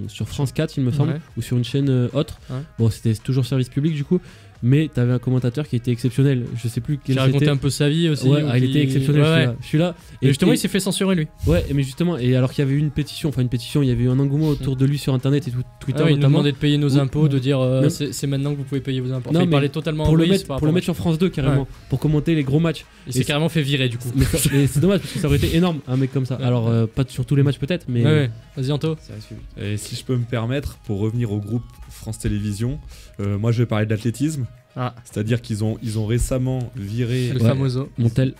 sur France 4 il me semble, ou sur une chaîne autre. Bon, c'était toujours service public du coup. Mais t'avais un commentateur qui était exceptionnel. Je sais plus quel c'était. Il racontait un peu sa vie aussi. Ouais, il était exceptionnel. Je suis là. Et justement, il s'est fait censurer lui. Ouais, mais justement, et alors qu'il y avait eu une pétition, il y avait eu un engouement autour de lui sur internet et Twitter. Il nous demandait de payer nos impôts, de dire c'est maintenant que vous pouvez payer vos impôts. Non, il parlait totalement pour le mettre sur France 2 carrément, pour commenter les gros matchs. Il s'est carrément fait virer du coup. Mais c'est dommage parce que ça aurait été énorme, un mec comme ça. Alors, pas sur tous les matchs peut-être, mais. Ouais, vas-y, Anto. Et si je peux me permettre, pour revenir au groupe France Télévisions, moi je vais parler de l'athlétisme. C'est-à-dire qu'ils ont récemment viré le famoso Montel.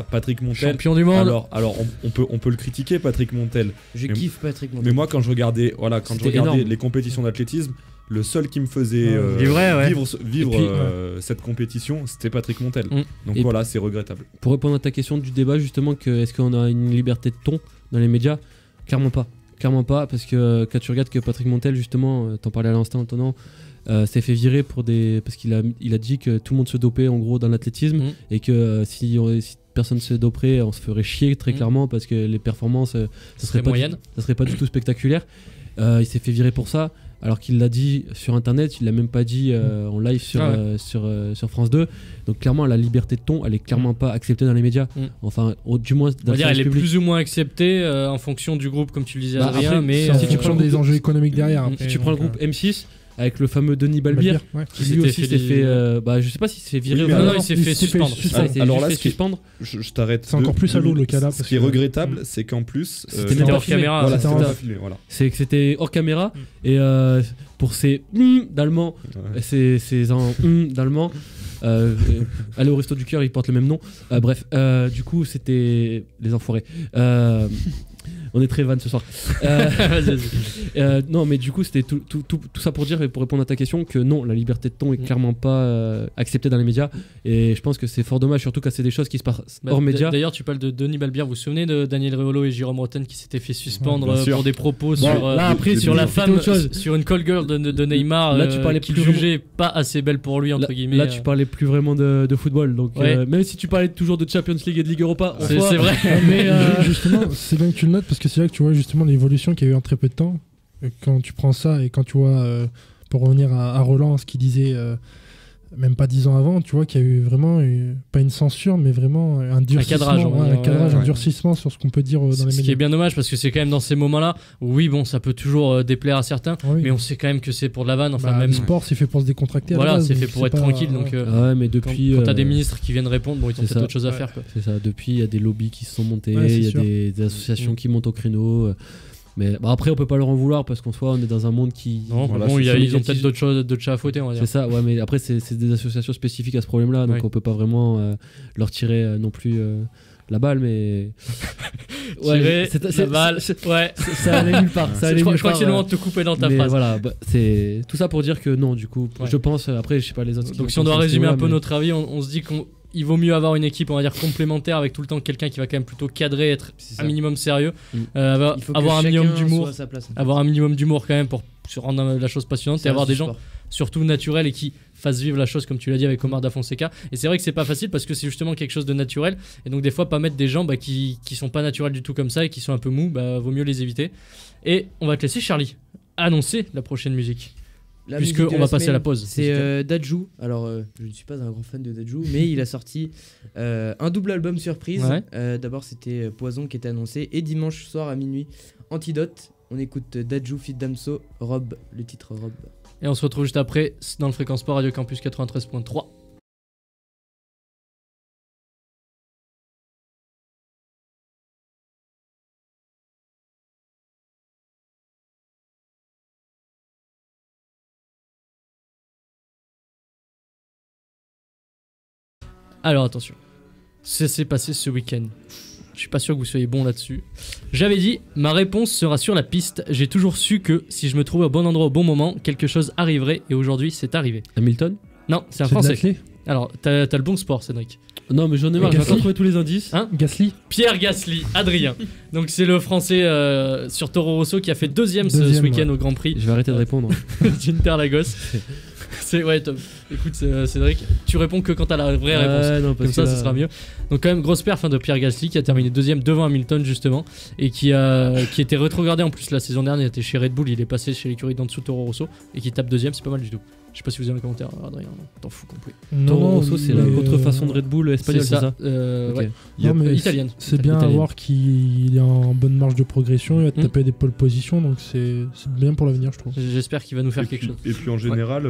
Patrick Montel, champion du monde. Alors on peut le critiquer, Patrick Montel. Je kiffe Patrick Montel. Mais moi quand je regardais les compétitions d'athlétisme, le seul qui me faisait vivre cette compétition, c'était Patrick Montel. Donc voilà, c'est regrettable. Pour répondre à ta question du débat justement, est-ce qu'on a une liberté de ton dans les médias? Clairement pas, parce que quand tu regardes que Patrick Montel justement, t'en parlais à l'instant Antonin, s'est fait virer parce qu'il a dit que tout le monde se dopait en gros dans l'athlétisme et que si personne se doperait, on se ferait chier très clairement parce que les performances ça serait pas du tout spectaculaire. Il s'est fait virer pour ça, alors qu'il l'a dit sur internet, il l'a même pas dit en live sur France 2. Donc clairement la liberté de ton elle est clairement pas acceptée dans les médias, enfin du moins dans le elle est public. plus ou moins acceptée en fonction du groupe comme tu le disais Adrien, après, mais si tu prends des enjeux économiques derrière. Si tu prends le groupe M6, avec le fameux Denis Balbir, ouais. qui lui aussi s'est fait. Je sais pas s'il s'est fait virer. Oui, mais Non, il s'est fait suspendre. Alors là, fait suspendre. Je t'arrête. C'est encore plus à l'eau, le cas là. Ce qui est regrettable, c'est qu'en plus. C'était C'était hors hors caméra. Voilà, c'était c'était en- pas filmé, voilà. C'est que c'était hors caméra et pour ces d'allemand, Ouais. ces d'allemand. Allez au resto du cœur, ils portent le même nom. Bref, du coup, c'était les enfoirés. On est très van ce soir. Non, mais du coup, c'était tout ça pour dire et pour répondre à ta question que non, la liberté de ton est clairement pas acceptée dans les médias. Et je pense que c'est fort dommage, surtout quand c'est des choses qui se passent hors médias. D'ailleurs, tu parles de Denis Balbir. Vous vous souvenez de Daniel Riolo et Jérôme Rotten qui s'étaient fait suspendre bien sûr. pour des propos Bon, sur, là, après, sur la c'était femme, autre chose. sur une call girl de Neymar, Là, tu parlais qu'il plus vraiment- jugeait pas assez belle pour lui, entre guillemets. Là, tu parlais plus vraiment de football. Donc, Ouais. même si tu parlais toujours de Champions League et de Ligue Europa, en C'est soi, c'est vrai. Mais Justement, c'est bien que tu le notes parce que c'est là que tu vois justement l'évolution qu'il y a eu en très peu de temps. Quand tu prends ça et quand tu vois, pour revenir à Roland, ce qu'il disait même pas 10 ans avant, tu vois qu'il y a eu vraiment, pas une censure, mais vraiment un durcissement. cadrage, on va ouais, dire, un cadrage, ouais. un durcissement sur ce qu'on peut dire dans les Ce qui est médias. bien dommage parce que c'est quand même dans ces moments-là où, oui, bon, ça peut toujours déplaire à certains, Oui. mais on sait quand même que c'est pour de la vanne. Enfin, Bah, même. le sport, c'est fait pour se décontracter. à la Voilà, base, c'est donc fait pour être tranquille. Donc, ouais, mais quand, depuis. quand t'as des ministres qui viennent répondre, bon, ils ont c'est peut-être ça. d'autres choses à Ouais. faire. Quoi. C'est ça, depuis il y a des lobbies qui se sont montés, Ouais, c'est il y a sûr. des associations qui montent au créneau. Mais après, on peut pas leur en vouloir parce qu'en soi, on est dans un monde qui. Non, Voilà, bon, c'est ils ont médiatisé. peut-être d'autres choses, d'autres chats à fouetter, on va dire. C'est ça, ouais, mais après, c'est des associations spécifiques à ce problème-là, donc Ouais. on peut pas vraiment leur tirer non plus la balle, mais. Tirer la balle, ouais. ça allait nulle part. Ça allait Je crois nulle que part, c'est le moment de te couper dans ta mais phrase. voilà, c'est tout ça pour dire que non, du coup, Ouais. je pense, après, je sais pas les autres. Donc si on doit résumer un peu notre avis, on se dit qu'il vaut mieux avoir une équipe, on va dire, complémentaire avec tout le temps quelqu'un qui va quand même plutôt cadrer, être C'est ça. un minimum sérieux, Mm. Il faut que avoir un minimum chacun d'humour, soit à sa place. avoir un minimum d'humour quand même pour se rendre la chose passionnante Ça et avoir reste des du gens sport. surtout naturels et qui fassent vivre la chose comme tu l'as dit avec Omar Da Fonseca. Et c'est vrai que c'est pas facile parce que c'est justement quelque chose de naturel et donc des fois pas mettre des gens qui sont pas naturels du tout comme ça et qui sont un peu mous, vaut mieux les éviter. Et on va te laisser Charlie annoncer la prochaine musique. La Puisque musique de on la va passer à semaine, la pause. C'est Dadju. Alors, je ne suis pas un grand fan de Dadju, mais il a sorti un double album surprise. Ouais. D'abord, c'était Poison qui était annoncé. Et dimanche soir à minuit, Antidote. On écoute Dadju Fit Damso, Rob, le titre Rob. Et on se retrouve juste après dans le Fréquence Sport Radio Campus 93.3. Alors attention, ça s'est passé ce week-end. Je suis pas sûr que vous soyez bon là-dessus. J'avais dit, ma réponse sera sur la piste. J'ai toujours su que si je me trouvais au bon endroit au bon moment, quelque chose arriverait et aujourd'hui c'est arrivé. Hamilton. Non, c'est un C'est de français. l'athlé. Alors, t'as le bon sport, Cédric. Non, mais j'en ai marre, j'ai Gasly. pas trouvé tous les indices. Hein Gasly. Pierre Gasly, Adrien. Donc c'est le français sur Toro Rosso qui a fait deuxième ce Deuxième, week-end ouais. au Grand Prix Je vais arrêter de répondre. d'Interlagos. C'est ouais, top. Écoute Cédric, tu réponds que quand t'as la vraie réponse. Non, Comme parce ça, que ça là- sera mieux. Donc quand même grosse perf de Pierre Gasly qui a terminé deuxième devant Hamilton justement et qui était rétrogradé en plus la saison dernière. Il était chez Red Bull, il est passé chez l'écurie d'en dessous Toro Rosso et qui tape deuxième, c'est pas mal du tout. Je sais pas si vous avez un commentaire, Adrien. Non, t'en fous complet. Toro Rosso, c'est la mais, contrefaçon de Red Bull espagnol, c'est ça. Ok. Ok. Non, mais Italienne. C'est bien à Italienne. voir qu'il est en bonne marge de progression, il va te Mm. taper des pole positions, donc c'est bien pour l'avenir, je trouve. J'espère qu'il va nous faire quelque chose. Et puis en général,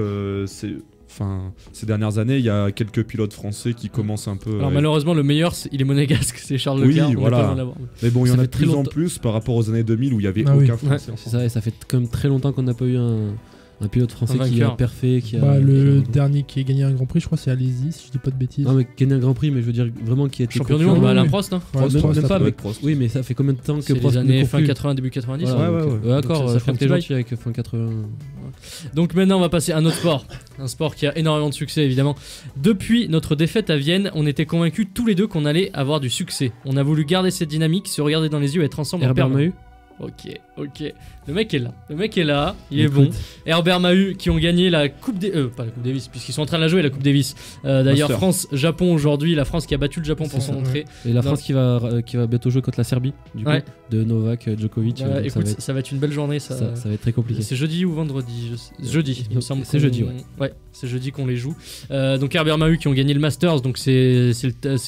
ces dernières années, il y a quelques pilotes français qui commencent un peu. Alors malheureusement le meilleur il est monégasque, c'est Charles Leclerc. Oui, on voilà. va pas en avoir. Mais bon, il y Ça en a fait de très plus en longtemps. plus par rapport aux années 2000 où il y avait Ah oui. aucun français. en C'est France. ça, et ça fait quand même très longtemps qu'on n'a pas eu un pilote français Un qui a vainqueur. perfait, qui a. Bah, le qui a- dernier qui a gagné un Grand Prix, je crois, c'est Alési, si je dis pas de bêtises. Non, mais gagner un Grand Prix, mais je veux dire vraiment qui a été Champion du concurrent. monde, oui, Alain oui. Prost, hein. Ouais, Même, Prost, même ça pas peut avec être Prost. Oui, mais ça fait combien de temps que C'est les Prost ne années court fin plus 80 début 90. Voilà, Ouais, donc, ouais, d'accord, Donc ça je fait crois un que t'es petit gentil avec fin 80. Donc maintenant on va passer à un autre sport. Un sport qui a énormément de succès évidemment. Depuis notre défaite à Vienne, on était convaincus tous les deux qu'on allait avoir du succès. On a voulu garder cette dynamique, se regarder dans les yeux et être ensemble en Herbert permanence. Mahut. Ok. Le mec est là, il est Écoute. bon. Herbert Mahut qui ont gagné la Coupe des... pas la Coupe Davis, puisqu'ils sont en train de la jouer la Coupe Davis. D'ailleurs Master. France-Japon aujourd'hui, la France qui a battu le Japon pour C'est son ça, entrée. Et la Non. France qui va bientôt jouer contre la Serbie, du coup, Ouais. de Novak Djokovic. Bah, donc écoute, ça va être une belle journée ça. ça va être très compliqué. C'est jeudi ou vendredi Jeudi, il me semble. C'est qu'on- jeudi, ouais. Ouais, c'est jeudi qu'on les joue. Donc Herbert Mahut qui ont gagné le Masters, donc c'est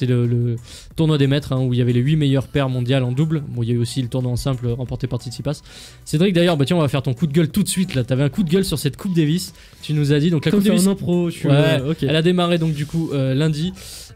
le tournoi des maîtres hein, où il y avait les 8 meilleures paires mondiales en double. Bon, il y a eu aussi le tournoi en simple remporté remporté par Tsitsipas. Cédric, d'ailleurs, bah tiens, on va faire ton coup de gueule tout de suite là. T'avais un coup de gueule sur cette Coupe Davis. Tu nous as dit donc la Comme Coupe c'est Davis. en impro, je suis. Ouais, Ok. Elle a démarré donc du coup lundi.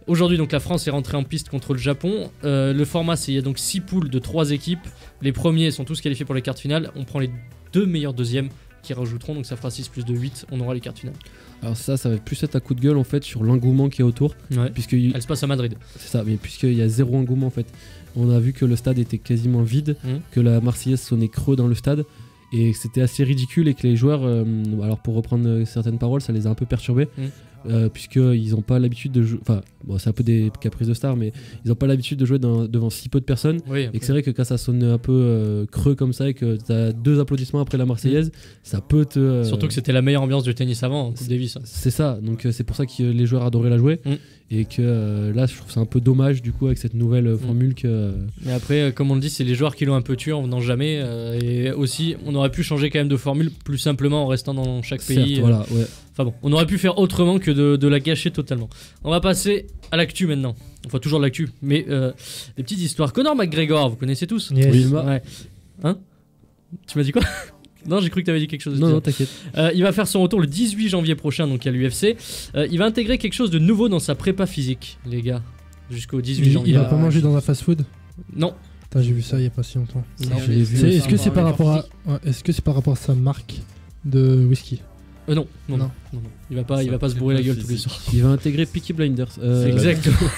Aujourd'hui, donc la France est rentrée en piste contre le Japon. Le format, c'est il y a donc 6 poules de 3 équipes. Les premiers sont tous qualifiés pour les quarts finales. On prend les 2 meilleurs deuxièmes qui rajouteront, donc ça fera 6 plus 2, 8. On aura les quarts finales. Alors ça va plus être un coup de gueule en fait sur l'engouement qui est autour, Ouais. puisque Elle se passe à Madrid. c'est ça, mais puisqu'il y a zéro engouement en fait. On a vu que le stade était quasiment vide, que la Marseillaise sonnait creux dans le stade et que c'était assez ridicule et que les joueurs, alors pour reprendre certaines paroles, ça les a un peu perturbés. Puisqu'ils n'ont pas l'habitude de jouer, enfin bon, c'est un peu des caprices de star, mais ils n'ont pas l'habitude de jouer devant si peu de personnes. Oui, Et que c'est vrai que quand ça sonne un peu creux comme ça et que tu as 2 applaudissements après la Marseillaise, ça peut te. Surtout que c'était la meilleure ambiance du tennis avant, en Coupe Davis. C'est ça, donc c'est pour ça que les joueurs adoraient la jouer. Et que là, je trouve c'est un peu dommage du coup avec cette nouvelle formule que. Mais après, comme on le dit, c'est les joueurs qui l'ont un peu tué en venant jamais. Et aussi, on aurait pu changer quand même de formule plus simplement en restant dans chaque pays. Certes, voilà, ouais. Enfin bon, on aurait pu faire autrement que de la gâcher totalement. On va passer à l'actu maintenant. Enfin, toujours de l'actu, mais des petites histoires. Conor McGregor, vous connaissez tous? Yes. Oui, Ouais. Hein? Tu m'as dit quoi? Non, j'ai cru que tu avais dit quelque chose. Non, t'inquiète. Il va faire son retour le 18 janvier prochain, donc à l'UFC. Il va intégrer quelque chose de nouveau dans sa prépa physique, les gars. Jusqu'au 18 janvier. Il va pas manger dans un fast-food. Non. Putain, j'ai vu ça il y a pas si longtemps. Non, je l'ai vu. Est-ce que c'est par rapport à, est-ce que c'est par rapport à sa marque de whisky? Non. Il va pas se bourrer la gueule tous les soirs. Il va intégrer Peaky Blinders. C'est exactement.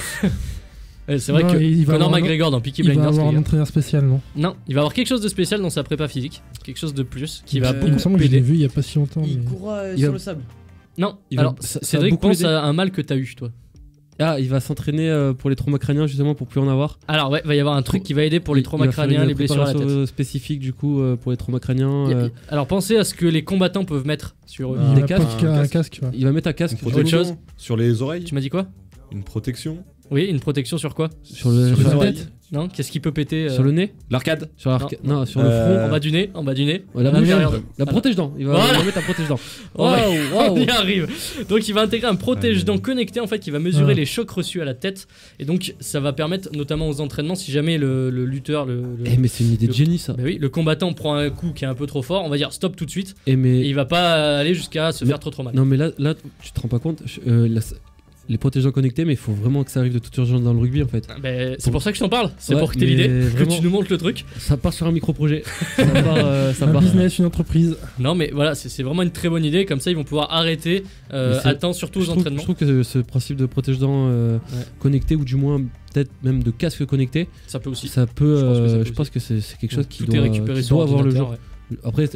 Ouais, c'est vrai Non, que il va Conor avoir McGregor dans Peaky Il va Blinders, avoir les un gars. entraîneur spécial, non? Non, il va avoir quelque chose de spécial dans sa prépa physique, quelque chose de plus qui va Il Il me beaucoup semble que je l'ai aider. vu il y a pas si longtemps. Il mais- courra Il sur va- le sable. Non, Il va- alors ça va Cédric beaucoup pense l'aider. à un mal que t'as eu toi. Ah, il va s'entraîner pour les traumas crâniens justement pour plus en avoir. Alors ouais, va y avoir un truc qui va aider pour les traumas Il va faire crâniens, une les blessures à la préparation tête. spécifique du coup pour les traumas crâniens. Alors pensez à ce que les combattants peuvent mettre sur eux. Il Des va casques. pas un casque, ouais. Il va mettre un Une casque protection chose sur les oreilles. Tu m'as dit quoi? Une protection. Oui, une protection sur quoi? sur le, Sur sur les la oreilles. tête, Non, qu'est-ce qui peut péter sur le nez, L'arcade. sur l'arc- non, sur le front. En bas du nez, en bas du nez. Ouais, la En bouche, arrière. la protège-dents. Il va Voilà. mettre un protège-dents. On va- Waouh, On y arrive. Donc il va intégrer un protège-dents Ouais. connecté en fait qui va mesurer Ah. les chocs reçus à la tête et donc ça va permettre notamment aux entraînements si jamais le lutteur Eh, mais c'est une idée de le- génie ça. bah oui, le combattant prend un coup qui est un peu trop fort, on va dire stop tout de suite Eh, et mais. il va pas aller jusqu'à se Mais- faire trop mal. Non, mais là, tu te rends pas compte. Les protège-dents connectés, mais il faut vraiment que ça arrive de toute urgence dans le rugby en fait. Ben, c'est pour ça que je t'en parle, c'est Ouais, pour que t'aies mais l'idée, que vraiment. tu nous montres le truc. Ça part sur un micro-projet. Ça part. Ça Un part. business, une entreprise. Non mais voilà, c'est vraiment une très bonne idée, comme ça ils vont pouvoir arrêter Mais c'est- à temps, surtout aux Je trouve entraînements. que ce principe de protège-dents connecté, ou du moins peut-être même de casque connecté, Ça peut aussi. ça peut. Je pense que ça peut Je pense que c'est quelque chose qui Tout est doit, récupéré qui sur doit avoir le ordinateur, jour. ouais. Après,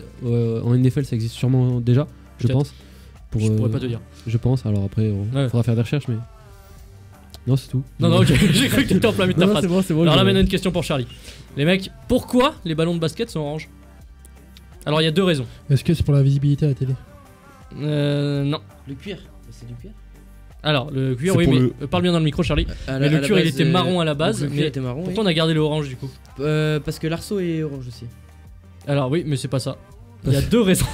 en NFL, ça existe sûrement déjà, je Peut-être. pense. Pour, Je pourrais pas te dire. Je pense. Alors après, Ouais. faudra faire des recherches, mais. Non, c'est tout. Non, non, ok, j'ai cru que t'étais en plein milieu de ta Non, phrase. c'est bon. Alors là je- maintenant une question pour Charlie. Les mecs, pourquoi les ballons de basket sont orange? Alors il y a deux raisons. Est-ce que c'est pour la visibilité à la télé? Non. Le cuir. C'est du cuir. Alors le cuir, C'est oui, pour mais le- parle bien dans le micro Charlie. Mais le cuir il était marron à la base, Le cuir mais était marron. pourquoi on a gardé le orange du coup? Parce que l'arceau est orange aussi. Alors oui, mais c'est pas ça. Il y a deux raisons.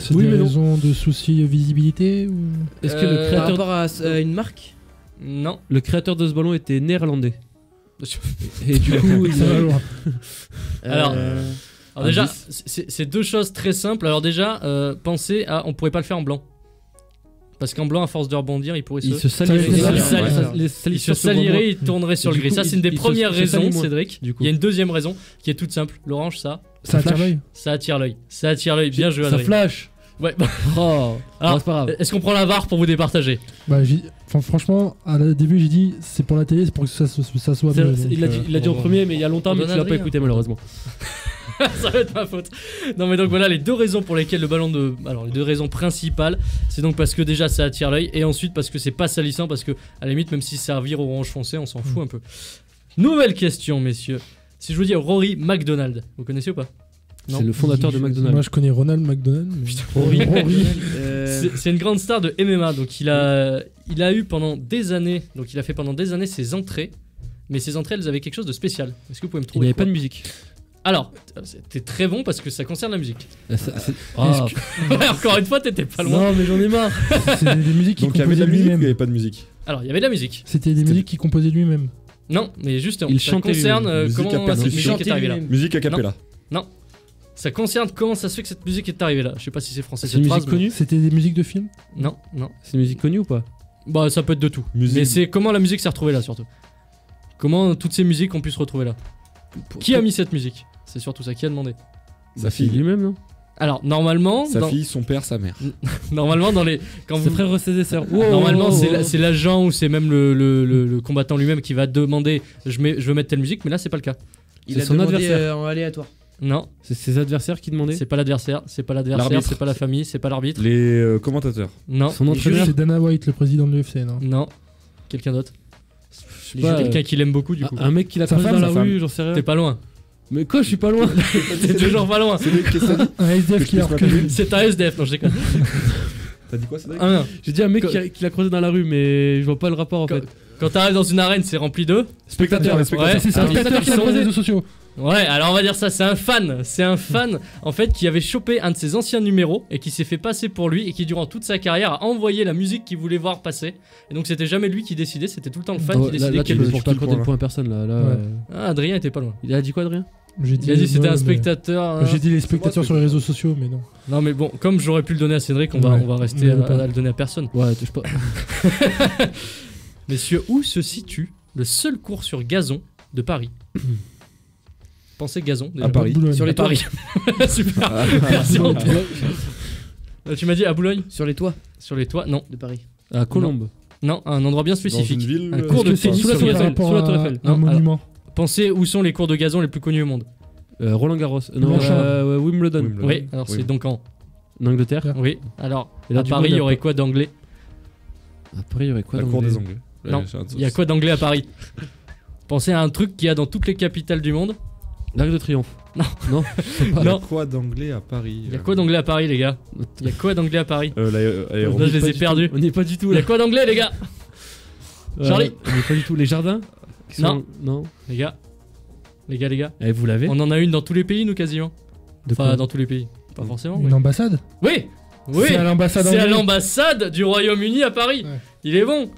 C'est Oui, des mais non. raisons de soucis visibilité ou... Est-ce que le Par Par créateur, rapport à une marque. Non. le créateur de ce ballon était néerlandais? Et du coup, il Ça va loin. Alors, Alors déjà, Indice. c'est deux choses très simples. Alors déjà, pensez à, on pourrait pas le faire en blanc. Parce qu'en blanc, à force de rebondir, il pourrait il se... se salirait. Il se les salirait. salissures se salirait, il tournerait sur Et le du gris. coup, Ça, c'est une des il se- premières il se salit raisons, moins, Cédric. du coup. Il y a une deuxième raison qui est toute simple. L'orange, ça Ça attire flash. l'œil. attire l'œil. Ça attire l'œil. Bien joué, Ça Adrien. flash. Ouais. Oh, Alors, c'est pas grave. Est-ce qu'on prend la VAR pour vous départager? Bah, franchement, à le début, j'ai dit c'est pour la télé, c'est pour que ça soit C'est- mieux. c'est- donc, il l'a dit en premier, mais il y a longtemps, on mais tu donne l'as pas Adrien. écouté malheureusement. Ça va être ma faute. Non mais donc voilà les deux raisons pour lesquelles le ballon de... Alors les deux raisons principales, c'est donc parce que déjà ça attire l'œil et ensuite parce que c'est pas salissant parce que à la limite même si ça vire orange foncé on s'en fout un peu. Nouvelle question messieurs. Si je vous dis Rory McDonald, vous connaissez ou pas? Non. C'est le fondateur de Moi, McDonald's. je connais Ronald McDonald. mais- Rory. Euh, C'est une grande star de MMA donc il a eu pendant des années, donc il a fait pendant des années ses entrées. Mais ces entrées, elles avaient quelque chose de spécial. Est-ce que vous pouvez me Il trouver n'y avait quoi pas de musique. Alors, t'es très bon parce que ça concerne la musique. Ah, Encore une fois, t'étais pas loin. non, mais j'en ai marre. C'était des musiques qu'il Donc il y avait de composait la musique ou il n'y lui-même. avait pas de musique? Alors, il y avait de la musique. C'était des musiques qu'il composait lui-même. Non, mais justement, Il ça chantait concerne lui-même. Musique comment a cappella. cette musique Chanter est arrivée là. lui-même. Musique a cappella. Ça concerne comment ça se fait que cette musique est arrivée là. Je sais pas si c'est français C'est une cette musique phrase. mais- connue C'était des musiques de films? Non, non. C'est une musique connue ou pas? Bah ça peut être de tout. Musique- Mais c'est comment la musique s'est retrouvée là surtout. Comment toutes ces musiques ont pu se retrouver là. Qui a mis cette musique? C'est surtout ça. Qui a demandé? Sa fille. lui-même, non? Alors normalement, Sa fille, son père, sa mère. normalement dans les quand Ses vous frères, ses et sœurs. normalement c'est l'agent ou c'est même le combattant lui-même qui va demander je veux mettre telle musique, mais là c'est pas le cas. Il C'est a son demandé adversaire. en aléatoire. Non, C'est ses adversaires qui demandaient. c'est pas l'adversaire, c'est pas l'adversaire, L'arbitre. c'est pas la famille, c'est pas l'arbitre. Les commentateurs. Non, Son entraîneur. C'est Dana White, le président de l'UFC, non? non. Quelqu'un d'autre. sais pas, Quelqu'un qui l'aime beaucoup du coup. Un mec qui l'a Sa croisé femme, dans la sa rue, j'en sais rien. T'es pas loin. Mais quoi, je suis pas loin. T'es toujours pas loin. Un SDF qui a reconnu. C'est un SDF, non je déconne. T'as dit quoi, Cédric? Un. J'ai dit un mec qui l'a croisé dans la rue, mais je vois pas le rapport en Quand- fait. Quand t'arrives dans une arène, c'est rempli d'eux. Spectateur, les spectateurs. Ouais, C'est alors, ça, spectateur qui a ils sont- sur les réseaux sociaux. Ouais, alors on va dire ça, c'est un fan en fait qui avait chopé un de ses anciens numéros et qui s'est fait passer pour lui et qui durant toute sa carrière a envoyé la musique qu'il voulait voir passer. Et donc c'était jamais lui qui décidait, c'était tout le temps le fan Oh, qui là, décidait là, tu quelle peux musique. pas accorder point, le point à personne là. Là, Ouais. Ah, Adrien était pas loin. Il a dit quoi, Adrien? J'ai Il a dit c'était ouais, un mais- spectateur. J'ai dit les spectateurs sur les réseaux sociaux, mais non. Non mais bon, comme j'aurais pu le donner à Cédric, on Ouais, va rester mais à, pas. à le donner à personne. Ouais, touche pas. Messieurs, où se situe le seul cours sur gazon de Paris? Pensez gazon déjà. À Paris. Boulogne. Sur les À Paris. Super. Merci. Tu m'as dit à Boulogne? Sur les toits Sur les toits? Non. de Paris. À Colombe. Non, un endroit bien Dans spécifique. une ville. Un cours de Est-ce que tennis c'est sur sous la gazon. rapport Sous la Tour à Eiffel. un Non, monument? Pensez où sont les cours de gazon les plus connus au monde. Roland Garros. Non, Longchamp. Wimbledon. Wimbledon. Oui, alors c'est Oui. donc en. En Angleterre. Oui, alors Et là, à du coup, Paris, on a il y aurait pas- quoi d'anglais? Après, il y aurait quoi La dans cour les- des Anglais. Non, J'ai un de il y a sauce. quoi d'anglais à Paris? Pensez à un truc qu'il y a dans toutes les capitales du monde. L'Arc de Triomphe. Non. Non. Il y a Non. quoi d'anglais à Paris? Il y a quoi d'anglais à Paris, les gars? Il y a quoi d'anglais à Paris? Là, Là, je les ai perdus. On n'y est pas du tout Il y là. a quoi d'anglais, les gars? Charlie. On n'y est pas du tout. Les jardins qui Non. Non. Les gars. Les gars. Eh, vous l'avez? On en a une dans tous les pays, nous, quasiment. De Enfin, quoi dans tous les pays. Pas forcément, mais. Une ambassade? Oui! Oui! C'est à l'ambassade C'est à anglaise. l'ambassade du Royaume-Uni à Paris. Ouais. Il est bon.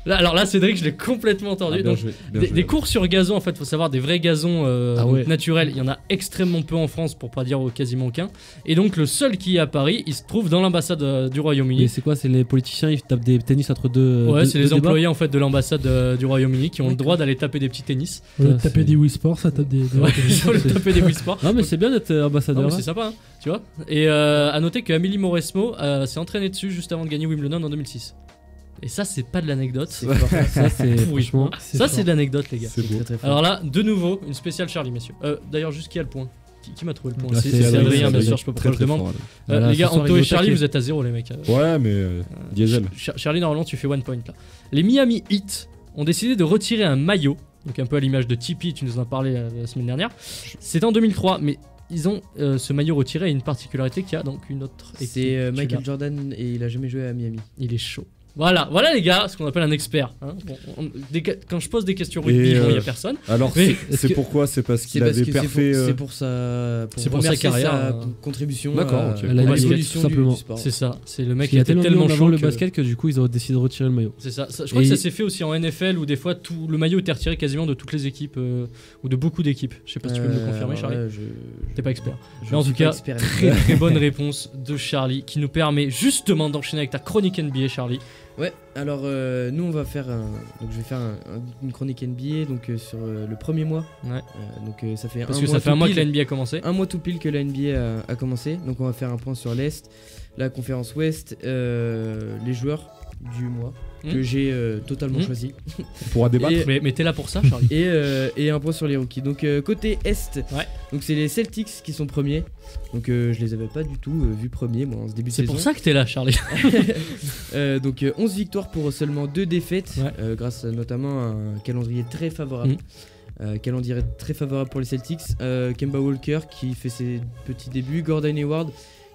Là, alors là, Cédric, je l'ai complètement Ah, entendu. bien Donc, joué, bien des, joué. des cours sur gazon, en fait, faut savoir, des vrais gazons Ah ouais. donc naturels, il y en a extrêmement peu en France, pour pas dire quasiment aucun. Et donc, le seul qui est à Paris, il se trouve dans l'ambassade du Et Royaume-Uni. c'est quoi? C'est les politiciens, ils tapent des tennis entre deux. Ouais, deux- c'est deux les débats employés en fait de l'ambassade du Royaume-Uni qui ont le droit d'aller taper des petits tennis. Au lieu de Putain, taper c'est- des Wii Sports, ça tape des. Ouais, ils ont le taper des Wii Sports. Non, mais c'est bien d'être Non, ambassadeur. mais hein. c'est sympa, hein, tu vois. Et à noter que Amélie Mauresmo s'est entraînée dessus juste avant de gagner Wimbledon en 2006. Et ça, c'est pas de l'anecdote. C'est fort. Ça, c'est Pourri. franchement. Ça, c'est de l'anecdote, les gars. C'est beau. Très, très fort. Alors là, de nouveau, une spéciale Charlie, messieurs. D'ailleurs, juste qui a le point? Qui m'a trouvé le point? Ah, C'est c'est Adrien, Adrien, bien c'est sûr, je peux pas je demande. fort, là. Voilà, Les gars, ce soir, Anto il et va Charlie, attaquer. vous êtes à 0, les mecs. Ouais, mais diesel. Charlie, normalement, tu fais one point là. Les Miami Heat ont décidé de retirer un maillot, donc un peu à l'image de Tipeee, tu nous en as parlé la semaine dernière. C'était en 2003, mais ils ont ce maillot retiré a une particularité qu'il y a donc une autre équipe. C'est Tu Michael l'as. Jordan et il a jamais joué à Miami. Il est chaud. Voilà les gars, ce qu'on appelle un expert. Hein. Quand je pose des questions rugby, Et, bon, il y a personne. Alors, Mais c'est que- pourquoi? C'est parce C'est qu'il parce avait que perfé. c'est pour sa C'est pour sa remercier carrière, sa contribution D'accord, à, ok. À la à basket, l'évolution tout du simplement. sport. C'est ça, c'est le mec Il qui a était tellement tellement mis en chaud avant le que- basket que du coup, ils ont décidé de retirer le maillot. C'est ça. Je crois Et que ça il- s'est fait aussi en NFL où des fois tout le maillot était retiré quasiment de toutes les équipes ou de beaucoup d'équipes. Je sais pas si tu peux me le confirmer, alors Charlie. là, T'es pas expert. je Mais en suis tout pas cas, expert. très très bonne réponse de Charlie qui nous permet justement d'enchaîner avec ta chronique NBA, Charlie. Ouais, alors nous on va faire donc je vais faire une chronique NBA donc sur le premier mois. Ouais. Donc ça fait Parce un que mois ça fait un tout mois que pile. la NBA a commencé. Un mois tout pile que la NBA a commencé. Donc on va faire un point sur l'Est, la conférence Ouest, les joueurs du mois que j'ai totalement choisi. On pourra débattre. Et- Mais t'es là pour ça, Charlie. et un point sur les rookies. Donc côté Est, Ouais. donc c'est les Celtics qui sont premiers. Donc je les avais pas du tout vus premiers moi en ce début de C'est saison. pour ça que t'es là, Charlie. Donc 11 victoires pour seulement 2 défaites, Ouais. grâce notamment à un calendrier très favorable. Calendrier très favorable pour les Celtics. Kemba Walker qui fait ses petits débuts. Gordon Hayward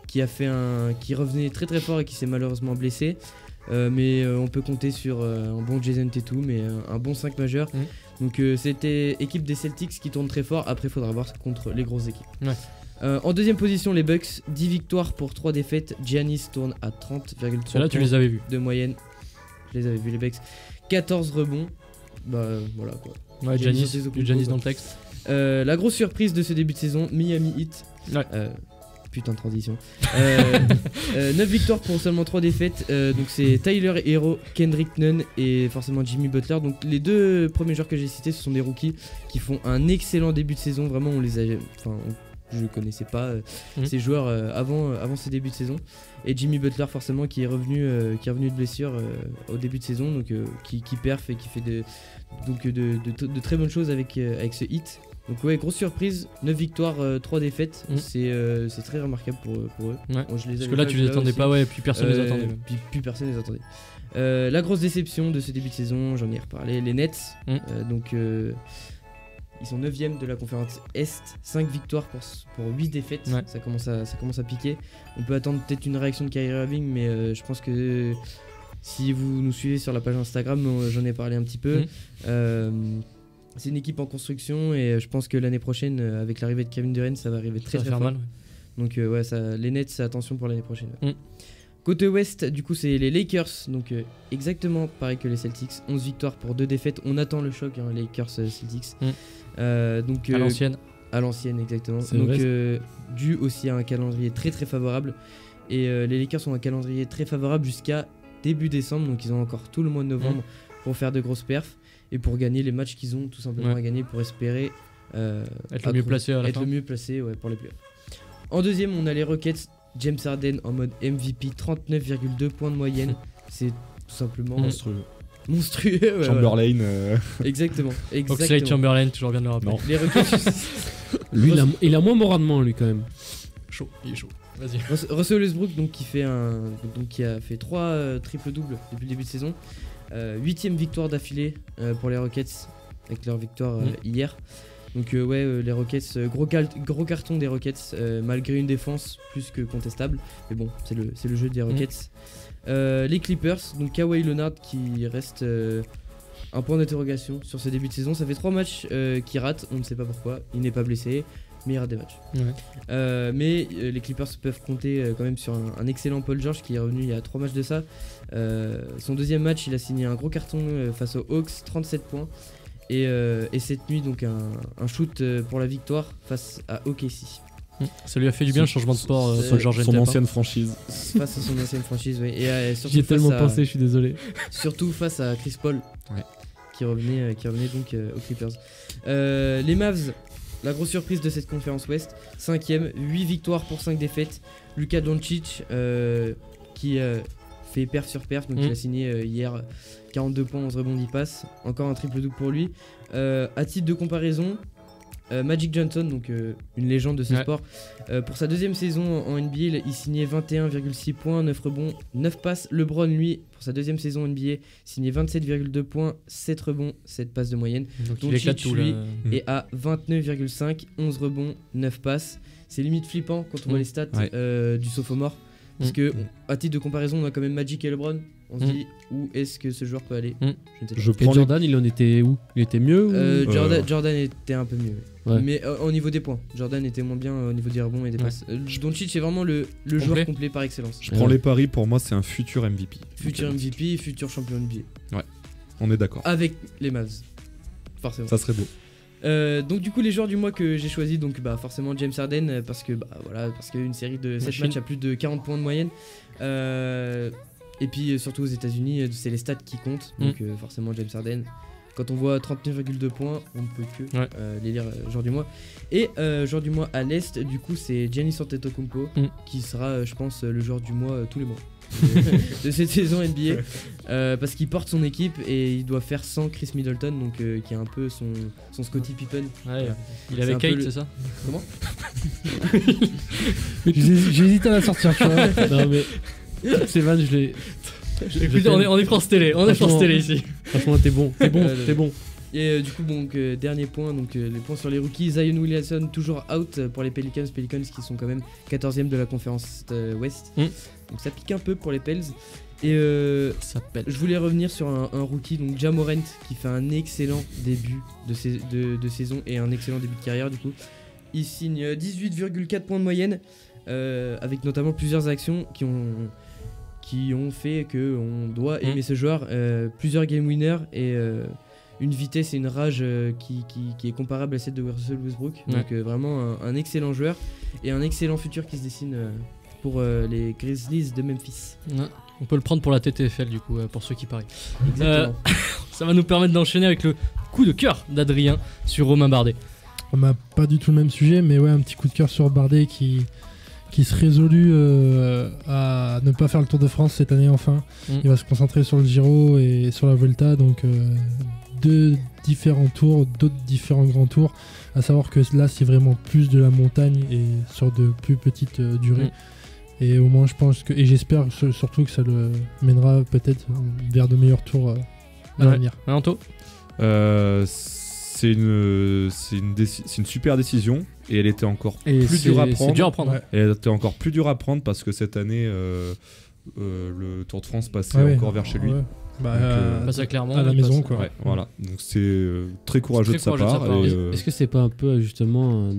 qui revenait très très fort et qui s'est malheureusement blessé. Mais on peut compter sur un bon Jason Tatum et un bon 5 majeur. Donc c'était équipe des Celtics qui tourne très fort. Après il faudra voir contre les grosses équipes. Ouais. En deuxième position les Bucks, 10 victoires pour 3 défaites. Giannis tourne à 30,3 Ceux-là, tu points les avais vus. de moyenne. Je les avais vus les Bucks. 14 rebonds. Bah voilà quoi. Ouais, Giannis dans le texte. La grosse surprise de ce début de saison, Miami Heat. Ouais. Putain de transition. 9 victoires pour seulement 3 défaites. Donc c'est Tyler Hero, Kendrick Nunn et forcément Jimmy Butler. Donc les deux premiers joueurs que j'ai cités, ce sont des rookies qui font un excellent début de saison. Vraiment, je connaissais pas ces joueurs avant ce début de saison. Et Jimmy Butler forcément qui est revenu de blessure au début de saison, donc qui perf et qui fait de très bonnes choses avec ce hit. Donc ouais, grosse surprise, 9 victoires, 3 défaites, c'est très remarquable pour eux. Ouais. Bon, Parce que là tu les attendais pas, ouais, puis personne les attendait. Plus personne les attendait. La grosse déception de ce début de saison, j'en ai reparlé, les Nets. Ils sont 9ème de la conférence Est, 5 victoires pour 8 défaites, ouais. ça commence à piquer. On peut attendre peut-être une réaction de Kyrie Irving, mais je pense que si vous nous suivez sur la page Instagram, j'en ai parlé un petit peu. C'est une équipe en construction et je pense que l'année prochaine, avec l'arrivée de Kevin Durant, ça va arriver très fort. Mal, ouais. Donc les Nets, attention pour l'année prochaine. Côté Ouest, du coup, c'est les Lakers, donc exactement pareil que les Celtics, 11 victoires pour 2 défaites. On attend le choc, hein, Lakers-Celtics. Donc, à l'ancienne, exactement. Donc, dû aussi à un calendrier très très favorable. Et les Lakers ont un calendrier très favorable jusqu'à début décembre, donc ils ont encore tout le mois de novembre pour faire de grosses perfs et pour gagner les matchs qu'ils ont tout simplement à gagner pour espérer être le mieux placé à la fin. Le mieux placé pour les playoffs. En deuxième, on a les Rockets. James Harden en mode MVP, 39,2 points de moyenne. C'est tout simplement monstrueux. Chamberlain. Exactement. Oxlade Chamberlain, toujours bien de le rappeler. Les Rockets. Lui, il a moins mon rendement, lui, quand même. Chaud, il est chaud. Vas-y. Russell Westbrook, donc, qui a fait 3 triple-doubles depuis le début de saison. 8ème victoire d'affilée pour les Rockets, avec leur victoire hier. Donc les Rockets, gros carton des Rockets, malgré une défense plus que contestable. Mais bon, c'est le jeu des Rockets. Les Clippers, donc Kawhi Leonard qui reste un point d'interrogation sur ce début de saison. Ça fait 3 matchs qu'il rate, on ne sait pas pourquoi. Il n'est pas blessé, mais il rate des matchs. Mais les Clippers peuvent compter quand même sur un excellent Paul George qui est revenu il y a 3 matchs de ça. Son deuxième match, il a signé un gros carton face aux Hawks, 37 points. Et cette nuit, donc un shoot pour la victoire face à OKC. Ça lui a fait du bien le changement de sport, Paul George. Son ancienne franchise. Face à son ancienne franchise, oui. Et surtout J'y ai tellement pensé, je suis désolé. Surtout face à Chris Paul, qui revenait donc aux Clippers. Les Mavs, la grosse surprise de cette conférence Ouest, 5ème, 8 victoires pour 5 défaites. Luka Doncic, qui fait perf sur perf, donc il a signé hier 42 points, 11 rebonds, 10 passes, encore un triple-double pour lui. À titre de comparaison, Magic Johnson, donc une légende de ce sport, pour sa deuxième saison en NBA, il signait 21,6 points, 9 rebonds, 9 passes. LeBron, lui, pour sa deuxième saison NBA, signait 27,2 points, 7 rebonds, 7 passes de moyenne. Donc Doncic, lui, est à 29,5, 11 rebonds, 9 passes. C'est limite flippant quand on voit les stats du sophomore. Parce que, à titre de comparaison, on a quand même Magic et LeBron. On se dit où est-ce que ce joueur peut aller. Je prends Jordan, il en était où? Il était mieux ou... Jordan était un peu mieux. Ouais. Mais au niveau des points, Jordan était moins bien au niveau des rebonds et des passes. Doncic est vraiment le joueur complet par excellence. Je prends les paris, pour moi c'est un futur MVP. Futur MVP, futur champion NBA. Ouais, on est d'accord. Avec les Mavs, forcément. Ça serait beau. Donc du coup les joueurs du mois que j'ai choisi, donc forcément James Harden parce que une série de 7 matchs à plus de 40 points de moyenne. Et puis surtout aux États-Unis, c'est les stats qui comptent. Donc forcément James Harden. Quand on voit 39,2 points, on ne peut que les lire joueur du mois. Et joueur du mois à l'Est, du coup c'est Giannis Antetokounmpo qui sera je pense le joueur du mois tous les mois de cette saison NBA, parce qu'il porte son équipe et il doit faire sans Chris Middleton, donc qui est un peu son Scottie Pippen. Il avait Kate, c'est ça? Comment? J'ai hésité à la sortir, tu vois. Non mais c'est van, je l'ai. Écoute, on est France Télé, ici. Franchement, t'es bon. Et du coup, dernier point, donc les points sur les rookies. Zion Williamson toujours out pour les Pelicans qui sont quand même 14ème de la conférence Ouest. Donc ça pique un peu pour les Pels. Et je voulais revenir sur un rookie, donc Ja Morant, qui fait un excellent début de saison et un excellent début de carrière. Du coup, il signe 18,4 points de moyenne, avec notamment plusieurs actions qui ont fait qu'on doit aimer ce joueur, plusieurs game winners et une vitesse et une rage qui est comparable à celle de Russell Westbrook. Ouais. Donc vraiment un excellent joueur et un excellent futur qui se dessine pour les Grizzlies de Memphis. Ouais. On peut le prendre pour la TTFL du coup, pour ceux qui parient. Exactement. Ça va nous permettre d'enchaîner avec le coup de cœur d'Adrien sur Romain Bardet. On n'a pas du tout le même sujet, mais ouais, un petit coup de cœur sur Bardet qui se résolut à ne pas faire le Tour de France cette année enfin. Il va se concentrer sur le Giro et sur la Vuelta, donc 2 différents tours, d'autres différents grands tours. À savoir que là, c'est vraiment plus de la montagne et sur de plus petites durées. Et au moins, je pense que, et j'espère surtout que ça le mènera peut-être vers de meilleurs tours à l'avenir. Anto c'est une super décision et elle était encore plus dure à prendre. C'est dur à prendre. Ouais. Et elle était encore plus dure à prendre parce que cette année, le Tour de France passait encore vers chez lui. Ouais. Bah, Donc, Pas ça clairement. à la il maison, passe- quoi. Ouais, voilà. Donc c'est très courageux, Très de, courageux sa part. Et, Est-ce que c'est pas un peu justement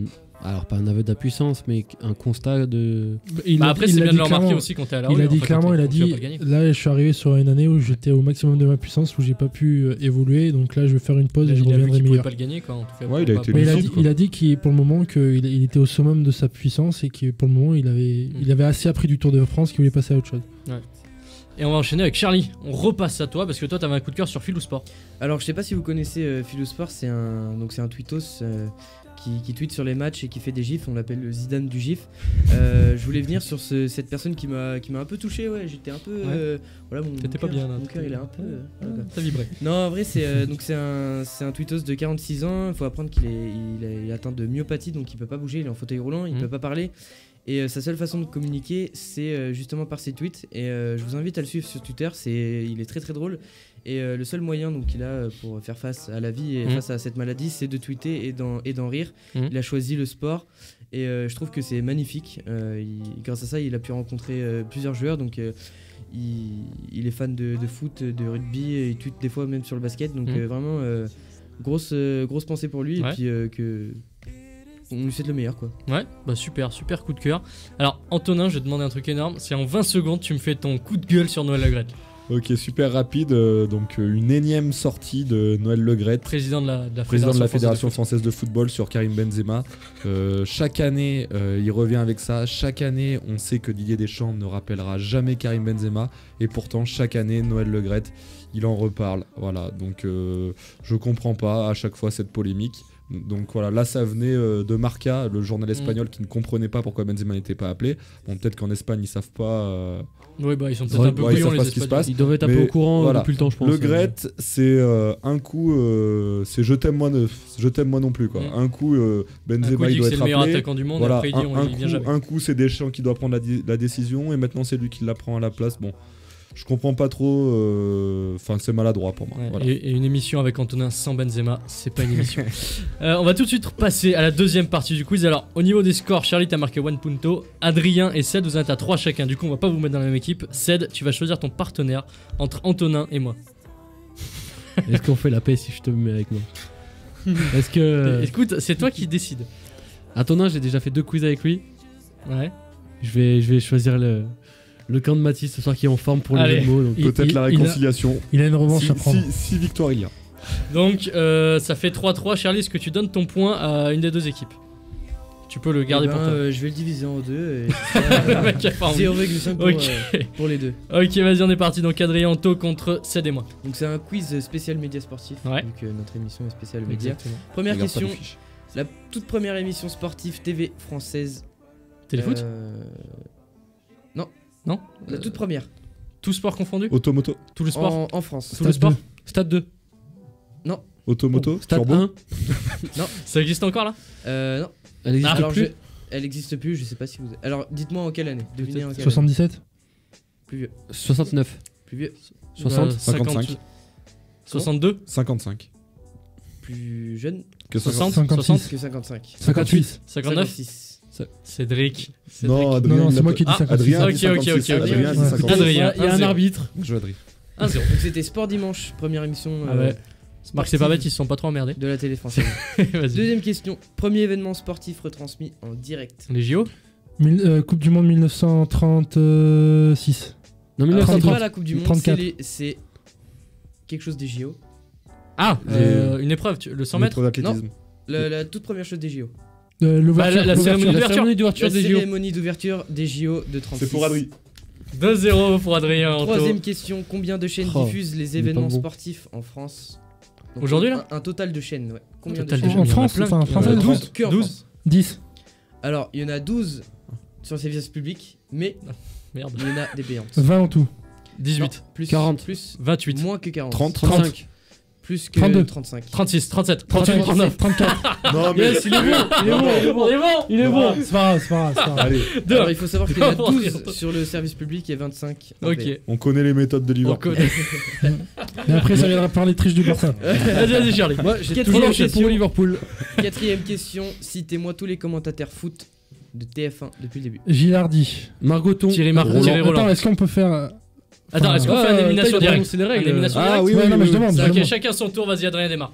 alors pas un aveu d'impuissance mais un constat de Bah après, c'est l'a bien dit de le remarquer clairement. aussi quand t'es à la Il rue, a dit enfin, clairement, quand il a tu vas dit pas gagner. là je suis arrivé sur une année où j'étais au maximum de ma puissance, où j'ai pas pu évoluer, donc là je vais faire une pause et je Il a vu reviendrai qu'il pouvait meilleur. pas le gagner quoi. En tout cas, Ouais, il a pas- été Mais lucide, quoi. il a dit qu'il pour le moment qu'il était au summum de sa puissance et que pour le moment il avait assez appris du Tour de France qu'il voulait passer à autre chose. Et on va enchaîner avec Charlie. On repasse à toi parce que toi t'avais un coup de cœur sur Philou Sport. Alors je sais pas si vous connaissez Philosport, c'est un tweetos qui tweet sur les matchs et qui fait des gifs, on l'appelle le Zidane du gif. Je voulais venir sur cette personne qui m'a un peu touché, ouais, j'étais un peu voilà, mon T'étais pas cœur- bien, là. mon cœur il est un peu voilà, quoi. T'as vibré. Non, en vrai, c'est un tweetos de 46 ans. Il faut apprendre qu'il est atteint de myopathie, donc il peut pas bouger, il est en fauteuil roulant, il peut pas parler. Et sa seule façon de communiquer, c'est justement par ses tweets. Et je vous invite à le suivre sur Twitter, il est très très drôle. Et le seul moyen donc, qu'il a pour faire face à la vie et face à cette maladie, c'est de tweeter et d'en rire. Il a choisi le sport. Et je trouve que c'est magnifique. Grâce à ça, il a pu rencontrer plusieurs joueurs. Donc il est fan de foot, de rugby. Et il tweet des fois même sur le basket. Donc vraiment, grosse pensée pour lui. Ouais. Et puis on lui souhaite le meilleur, quoi. Ouais, bah super coup de cœur. Alors Antonin, je vais te demander un truc énorme. C'est en 20 secondes, tu me fais ton coup de gueule sur Noël Le Graët. Ok, super rapide. Donc une énième sortie de Noël Le Graët, Président de la président de la Fédération française française de football, sur Karim Benzema. Chaque année, il revient avec ça. Chaque année, on sait que Didier Deschamps ne rappellera jamais Karim Benzema. Et pourtant, chaque année, Noël Le Graët, il en reparle. Voilà, donc je comprends pas à chaque fois cette polémique. Donc voilà, là ça venait de Marca, le journal espagnol qui ne comprenait pas pourquoi Benzema n'était pas appelé. Bon, peut-être qu'en Espagne ils savent pas. Oui, bah ils sont peut-être Ouais, un peu ouais, ils bouillons savent les pas ce qui se Espagnols. passe. ils doivent être un peu Mais au courant voilà. depuis le temps je pense. Le Graët, c'est un coup, c'est je t'aime moi non plus quoi. Un coup Un coup, Benzema il dit il que doit c'est être le meilleur appelé. attaquant du monde, Voilà, après il dit il vient jamais. un coup c'est Deschamps qui doit prendre la décision et maintenant c'est lui qui la prend à la place. Bon, je comprends pas trop. Enfin, c'est maladroit pour moi. Ouais, Voilà. et une émission avec Antonin sans Benzema, c'est pas une émission. On va tout de suite passer à la deuxième partie du quiz. Alors, au niveau des scores, Charlie t'as marqué 1 punto, Adrien et Ced vous êtes à 3 chacun. Du coup, on va pas vous mettre dans la même équipe. Ced, tu vas choisir ton partenaire entre Antonin et moi. Est-ce qu'on fait la paix si je te mets avec moi? Est-ce que Écoute, c'est toi qui décides. Antonin, j'ai déjà fait 2 quiz avec lui. Ouais. Je vais choisir le camp de Mathis ce soir qui est en forme pour les Allez. jeux de mots. Donc. Peut-être la il a- réconciliation. Il a une revanche à prendre. Si victoire il y a. Donc, ça fait 3-3. Charlie, est-ce que tu donnes ton point à une des deux équipes? Tu peux le garder Eh ben, pour toi. je vais le diviser en deux. Le mec a pas envie. 0,5 Ok. pour les deux. Ok, vas-y, on est parti. Donc, Adrien Anto contre Ced et moi. Donc c'est un quiz spécial média sportif, Ouais. vu que notre émission est spéciale média. Exactement. Première Regarde pas question, les fiches. la toute première émission sportive TV française. Téléfoot Non La toute première, Tout sport confondu Automoto. Tout le sport en France. Tout le sport Stade 2. Automoto. Stade Turbo. 1. Ça existe encore là Non. Elle existe Alors plus. elle existe plus, je sais pas si vous. Alors dites-moi en quelle année. Devinez en quelle année. 77. Plus vieux. 69. Plus vieux. 60. 55. 62 55. Plus jeune Que 60 56. 60 que 55. 58. 59 56. Cédric. Non, Adrien. Non, il c'est a moi pas- qui ai dit Ah, 56. Adrien a Ok, dit ok, 56. ok, Adrien a dit ok. 56. Adrien. Il y a un 1-0. arbitre. Je Adrien. 1-0. Donc c'était Sport Dimanche, première émission Ah ouais. Marc, c'est pas bête, ils se sont pas trop emmerdés. de la télé française. Vas-y. Deuxième question, premier événement sportif retransmis en direct. Les JO Coupe du Monde 1936. Non, Alors, c'est 1930. pas la Coupe du Monde, 34. c'est quelque chose des JO. Ah, une épreuve, le 100 mètres. d'athlétisme. La toute première chose des JO. La cérémonie La cérémonie d'ouverture La des JO. cérémonie d'ouverture des JO de 36. C'est pour Adrien. 2-0 pour Adrien Anto. Troisième question, combien de chaînes Oh, diffusent les il est pas événements bon. sportifs en France? Donc, Aujourd'hui, là un total de chaînes, ouais. Combien total de de chaînes chaînes. En France, plein. enfin, français, 12. Que en 12. France. 10. Alors, il y en a 12 sur le service public, mais Merde. il y en a des payantes. 20 en tout. 18. Non, plus, 40. plus, 28. moins que 40. 30. 35. Plus que 32. 35. 36. 37. 38, 38. 39. 34. Non, mais. Yes, il est bon, il est bon, il est bon. Il est bon. Il est bon. C'est pas grave, c'est pas grave, c'est pas grave. Allez, Deux. Alors, il faut savoir qu'il y en a Non, 12 sur le service public et 25 en paye. Ok. on connaît les méthodes de On Liverpool. connaît. Et après, ça viendra parler de triche du Barça. Vas-y, Charlie. Moi, j'ai Quatrième toujours fait question. pour Liverpool. Quatrième question, citez-moi tous les commentateurs foot de TF1 depuis le début. Gilardi. Margoton. Thierry Roland. Thierry Roland. Attends, est-ce qu'on peut faire. Attends, est-ce qu'on fait une élimination directe? C'est les règles. Élimination Ah directe. oui, Ouais, oui, non, mais je oui. demande. Ok, vraiment. chacun son tour, vas-y, Adrien démarre.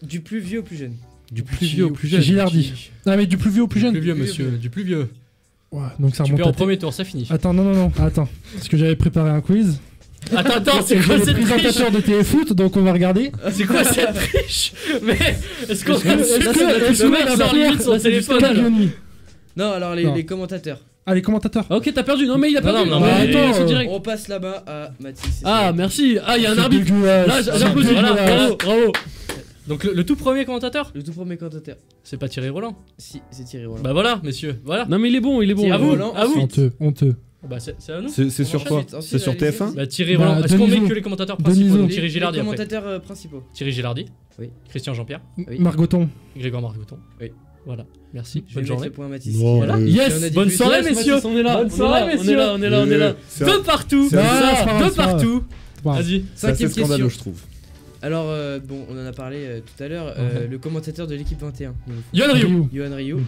Du plus vieux au plus jeune. Du plus vieux au plus jeune. Gilardi. Ah, mais du plus vieux au plus Du jeune. plus vieux, monsieur, du plus vieux. Ouais, donc ça Tu remonte perds à au premier tour, c'est fini. Attends, non, attends. Parce que j'avais préparé un quiz. Attends, c'est J'ai quoi le cette triche? présentateur de téléfoot, donc on va regarder. C'est quoi cette triche? Mais est-ce qu'on Est-ce que- est-ce le que mec la sort première- limite son là, c'est du téléphone? Calvioni. Non, alors Non. les commentateurs. Ah, les commentateurs. Ah, ok, t'as perdu. Non, mais il a perdu. non, mais attends, attends, c'est direct. On passe là-bas à Mathis. Ah, merci. Ah, il y a un C'est arbitre. dégueulasse. Là, C'est j'applaudis. dégueulasse. Voilà, bravo. Donc le tout premier commentateur, Le tout premier commentateur. c'est pas Thierry Roland. Si, c'est Thierry Roland. Bah voilà, messieurs, voilà. Non, mais il est bon, il est bon. À Thierry vous, Roland, à vous. ensuite. Honteux. Bah c'est à nous. C'est sur quoi Ensuite, C'est sur allez-y, TF1 Bah Thierry Bah, Roland. Est-ce qu'on met Denisot. que les commentateurs principaux? Denisot. Donc Les- Thierry les Gilardi après. commentateurs principaux. Thierry Gilardi. Oui. Christian Jean-Pierre. Oui. Margoton. Grégoire Margoton. Oui. Voilà. Merci. Je vais Bonne mettre journée. le point à Mathis. Non, Voilà. mais- Si on a Yes. dit Bonne plus, soirée, yes, messieurs. On est là. Bonne soirée, messieurs. On est là. C'est De partout. C'est Non, assez- c'est pas grave, De c'est pas grave. partout. Wow. Vas-y. c'est assez Cinquième scandaleux, question. je trouve. Alors, bon, on en a parlé tout à l'heure. Le commentateur de l'équipe 21, Yohan Ryu. Johan Ryu. Mm.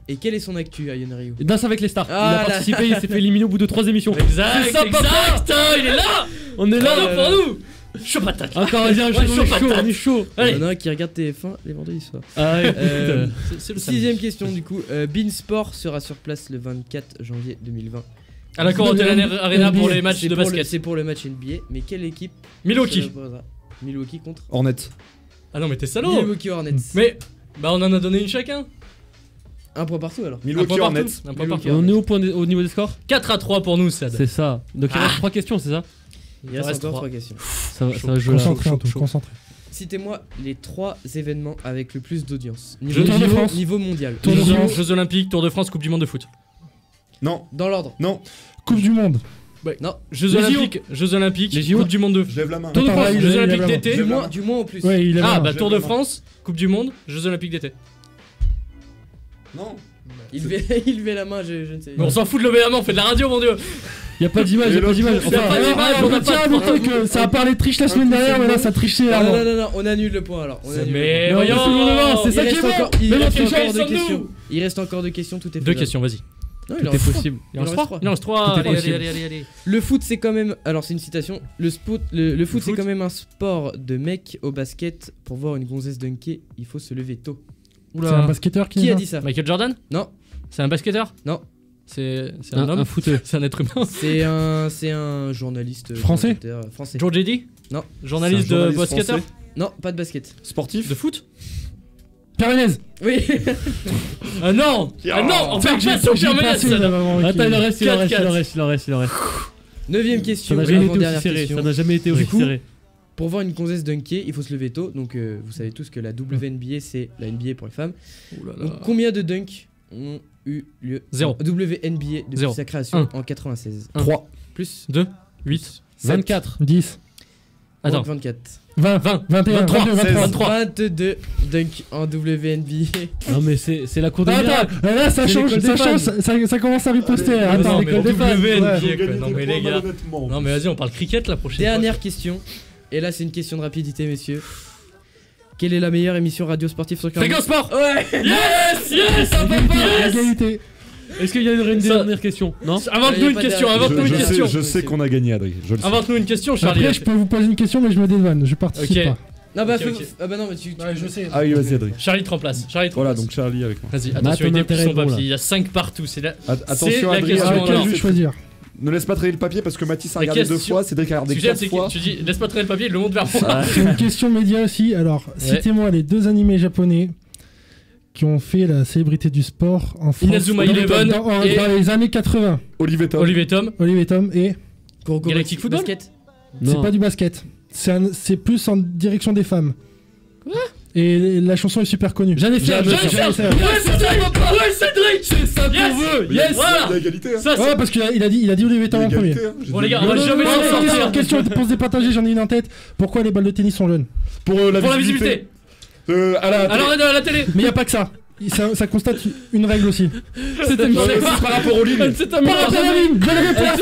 Et quel est son actu à Johan Ryu? Danse avec les stars. Ah, Il a là. participé, il s'est fait éliminer au bout de 3 émissions. Exact. C'est ça, Exact. Il est là. On est là. Bravo pour nous. Chaud patate. Encore un Ouais, on est chaud chaud, patate. on est chaud. Allez. Il y en a un qui regarde TF1 les vendredis soirs. Ah, ouais, Euh, écoute, C'est le samedi. Sixième question du coup. Beansport sera sur place le 24 janvier 2020. À la Corentin Arena pour les matchs C'est de pour basket. C'est pour le match NBA. Mais quelle équipe Milwaukee. se représentera? Milwaukee contre Hornet. Ah non mais t'es salaud. Milwaukee Hornets. Mais bah on en a donné une chacun. Un point partout alors. Un Milwaukee point Hornets. partout. Un point Milwaukee. partout. on est au niveau des scores. 4-3 pour nous, Sad. C'est ça. Donc il reste 3 questions, c'est ça Il reste reste encore trois. 3 questions. Ça va jouer là. Concentré en chaud, tout, chaud. concentré. Citez-moi les 3 événements avec le plus d'audience. Tour de France. Niveau mondial. Tour de Jeux, France. Jeux Olympiques, Tour de France, Coupe du Monde de foot. Non, Dans l'ordre. non, Coupe du Monde. Non. Jeux Les Olympiques, Jeux Olympiques, Les JO. Coupe du Monde de foot. je lève la main. Tour de Attends, France, là, il Jeux lève la Olympiques main. d'été. Du moins au plus. Ouais, il est Ah là. bah je Tour lève de la main. France, Coupe du Monde, Jeux Olympiques d'été. Non. Il levait la main, je ne sais Mais on s'en fout de lever la main, on fait de la radio mon dieu. Y a pas d'image, y a pas d'image. Y a pas d'image, on a pas de le truc, ça a parlé de triche la semaine dernière, mais là ça trichait Non, avant. non, on annule le point alors. On annule Mais le point. Mais on voyons. fait le devant, c'est ça Il qui est reste bon. encore- il Mais reste non, encore sommes-nous. deux questions. Il reste encore 2 questions, tout est Deux faisable. questions, vas-y. Non, Tout est possible. Il en reste reste 3. trois. Il en reste 3. Tout est possible. Allez. Le foot c'est quand même. Alors c'est une citation. Le foot c'est foot. quand même un sport de mec au basket. Pour voir une gonzesse dunker, il faut se lever tôt. C'est un basketteur qui Qui est a là. dit ça? Michael Jordan. Non. C'est un basketteur. Non. C'est un homme. Un footeux. C'est un être humain. C'est un journaliste Français commentateur, français. George Eddy. Non. Journaliste C'est un de journaliste basketteur. français. Non, pas de basket. Sportif. De foot. Perez. Oui. Ah non. Ah non. On fait pas sur Germain. Attends, il en reste, il en reste, il en reste, il en reste, il en reste. 9ème Ça question. n'a jamais été avant-dernière aussi serré. question. Ça n'a jamais été Du aussi coup, serré. Pour voir une gonzesse dunker, il faut se lever tôt. Donc vous savez tous que la WNBA c'est la NBA pour les femmes. Donc combien de dunks ont eu lieu? Zéro. WNBA depuis Zéro. sa création Un. en 96. 3. Plus 2, 8, 24. 10. Attends. 24. 20. 20, 21. 23, 22, 23. 23. 22 dunks en WNBA. Non, mais c'est la cour des miracles. Attends, là ça C'est change, l'école ça des change, fans. ça commence à riposter. Allez, Attends, non, l'école mais des fans. WNBA, Ouais. quoi. Non, mais les gars. Non mais vas-y, on parle cricket la prochaine fois. Dernière question. Et là c'est une question de rapidité messieurs. Quelle est la meilleure émission radio sportive sur Fréquence Sport. Ouais. Yes, un peu pas. Égalité. Est-ce qu'il y a une Ça- dernière question? Non? Invente-nous une question, invente-nous une question. Je sais qu'on a gagné, Adrien. Je le sais. Invente-nous une question, Charlie. Après, je peux vous poser une question, mais je me dédouane, je participe Ok. pas. Non bah, Ok, ok. ah bah non mais tu je sais. Ah oui, vas-y, Adrien. Charlie te remplace. Charlie te Voilà, remplace. donc Charlie avec moi. Vas-y, Bah, attention, ton il dépouille intérêt son est bon, papier. là. Il y a 5 partout. C'est la. Attention, la Adrien. question, Ah, alors. lequel je vais choisir? Ne laisse pas traîner le papier parce que Mathis a Mais regardé 2 question- fois, Cédric a Ce regardé que j'aime, 4 c'est fois. que tu dis laisse pas traîner le papier, il le montre vers moi. C'est une question média aussi. Alors, citez-moi les 2 animés japonais qui ont fait la célébrité du sport en France. Inazuma Eleven et- dans les années 80. Olivier Tom. Olivier Tom, Olivier Tom et Kuroko Galactic Football Basket. c'est pas du basket. C'est plus en direction des femmes. Et la chanson est super connue. J'en ai fait un. Ouais, Cédric, c'est ça qu'on veut. Yes, Il y voilà. a égalité. Hein. Ça, c'est Ouais, parce qu'il a dit Olivier Tom en premier. Égalité, hein. J'ai Bon, dit- les gars, on va Non, jamais non, s'en non, sortir. non, question pour se départager, j'en ai une en tête. Pourquoi les balles de tennis sont jaunes? Pour Pour la visibilité. À la Alors, à la télé. Mais y a pas que ça. Ça constate une règle aussi. C'est un Non, mais c'est par rapport aux lignes. C'est un Par rapport à la ligne, bonne réponse.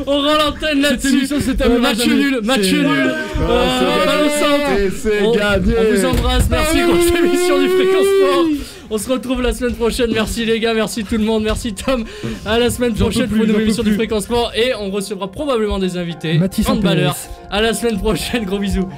On rend l'antenne là-dessus. C'était un Match nul, match nul. Balle au centre. Et c'est On- gagné. On vous embrasse, merci pour cette émission du Fréquence Sport. On se retrouve la semaine prochaine. Merci les gars, merci tout le monde, merci Tom. À la semaine prochaine pour une nouvelle émission du Fréquence Sport et on recevra probablement des invités. Mathis en handballeurs. PLS. À la semaine prochaine, gros bisous.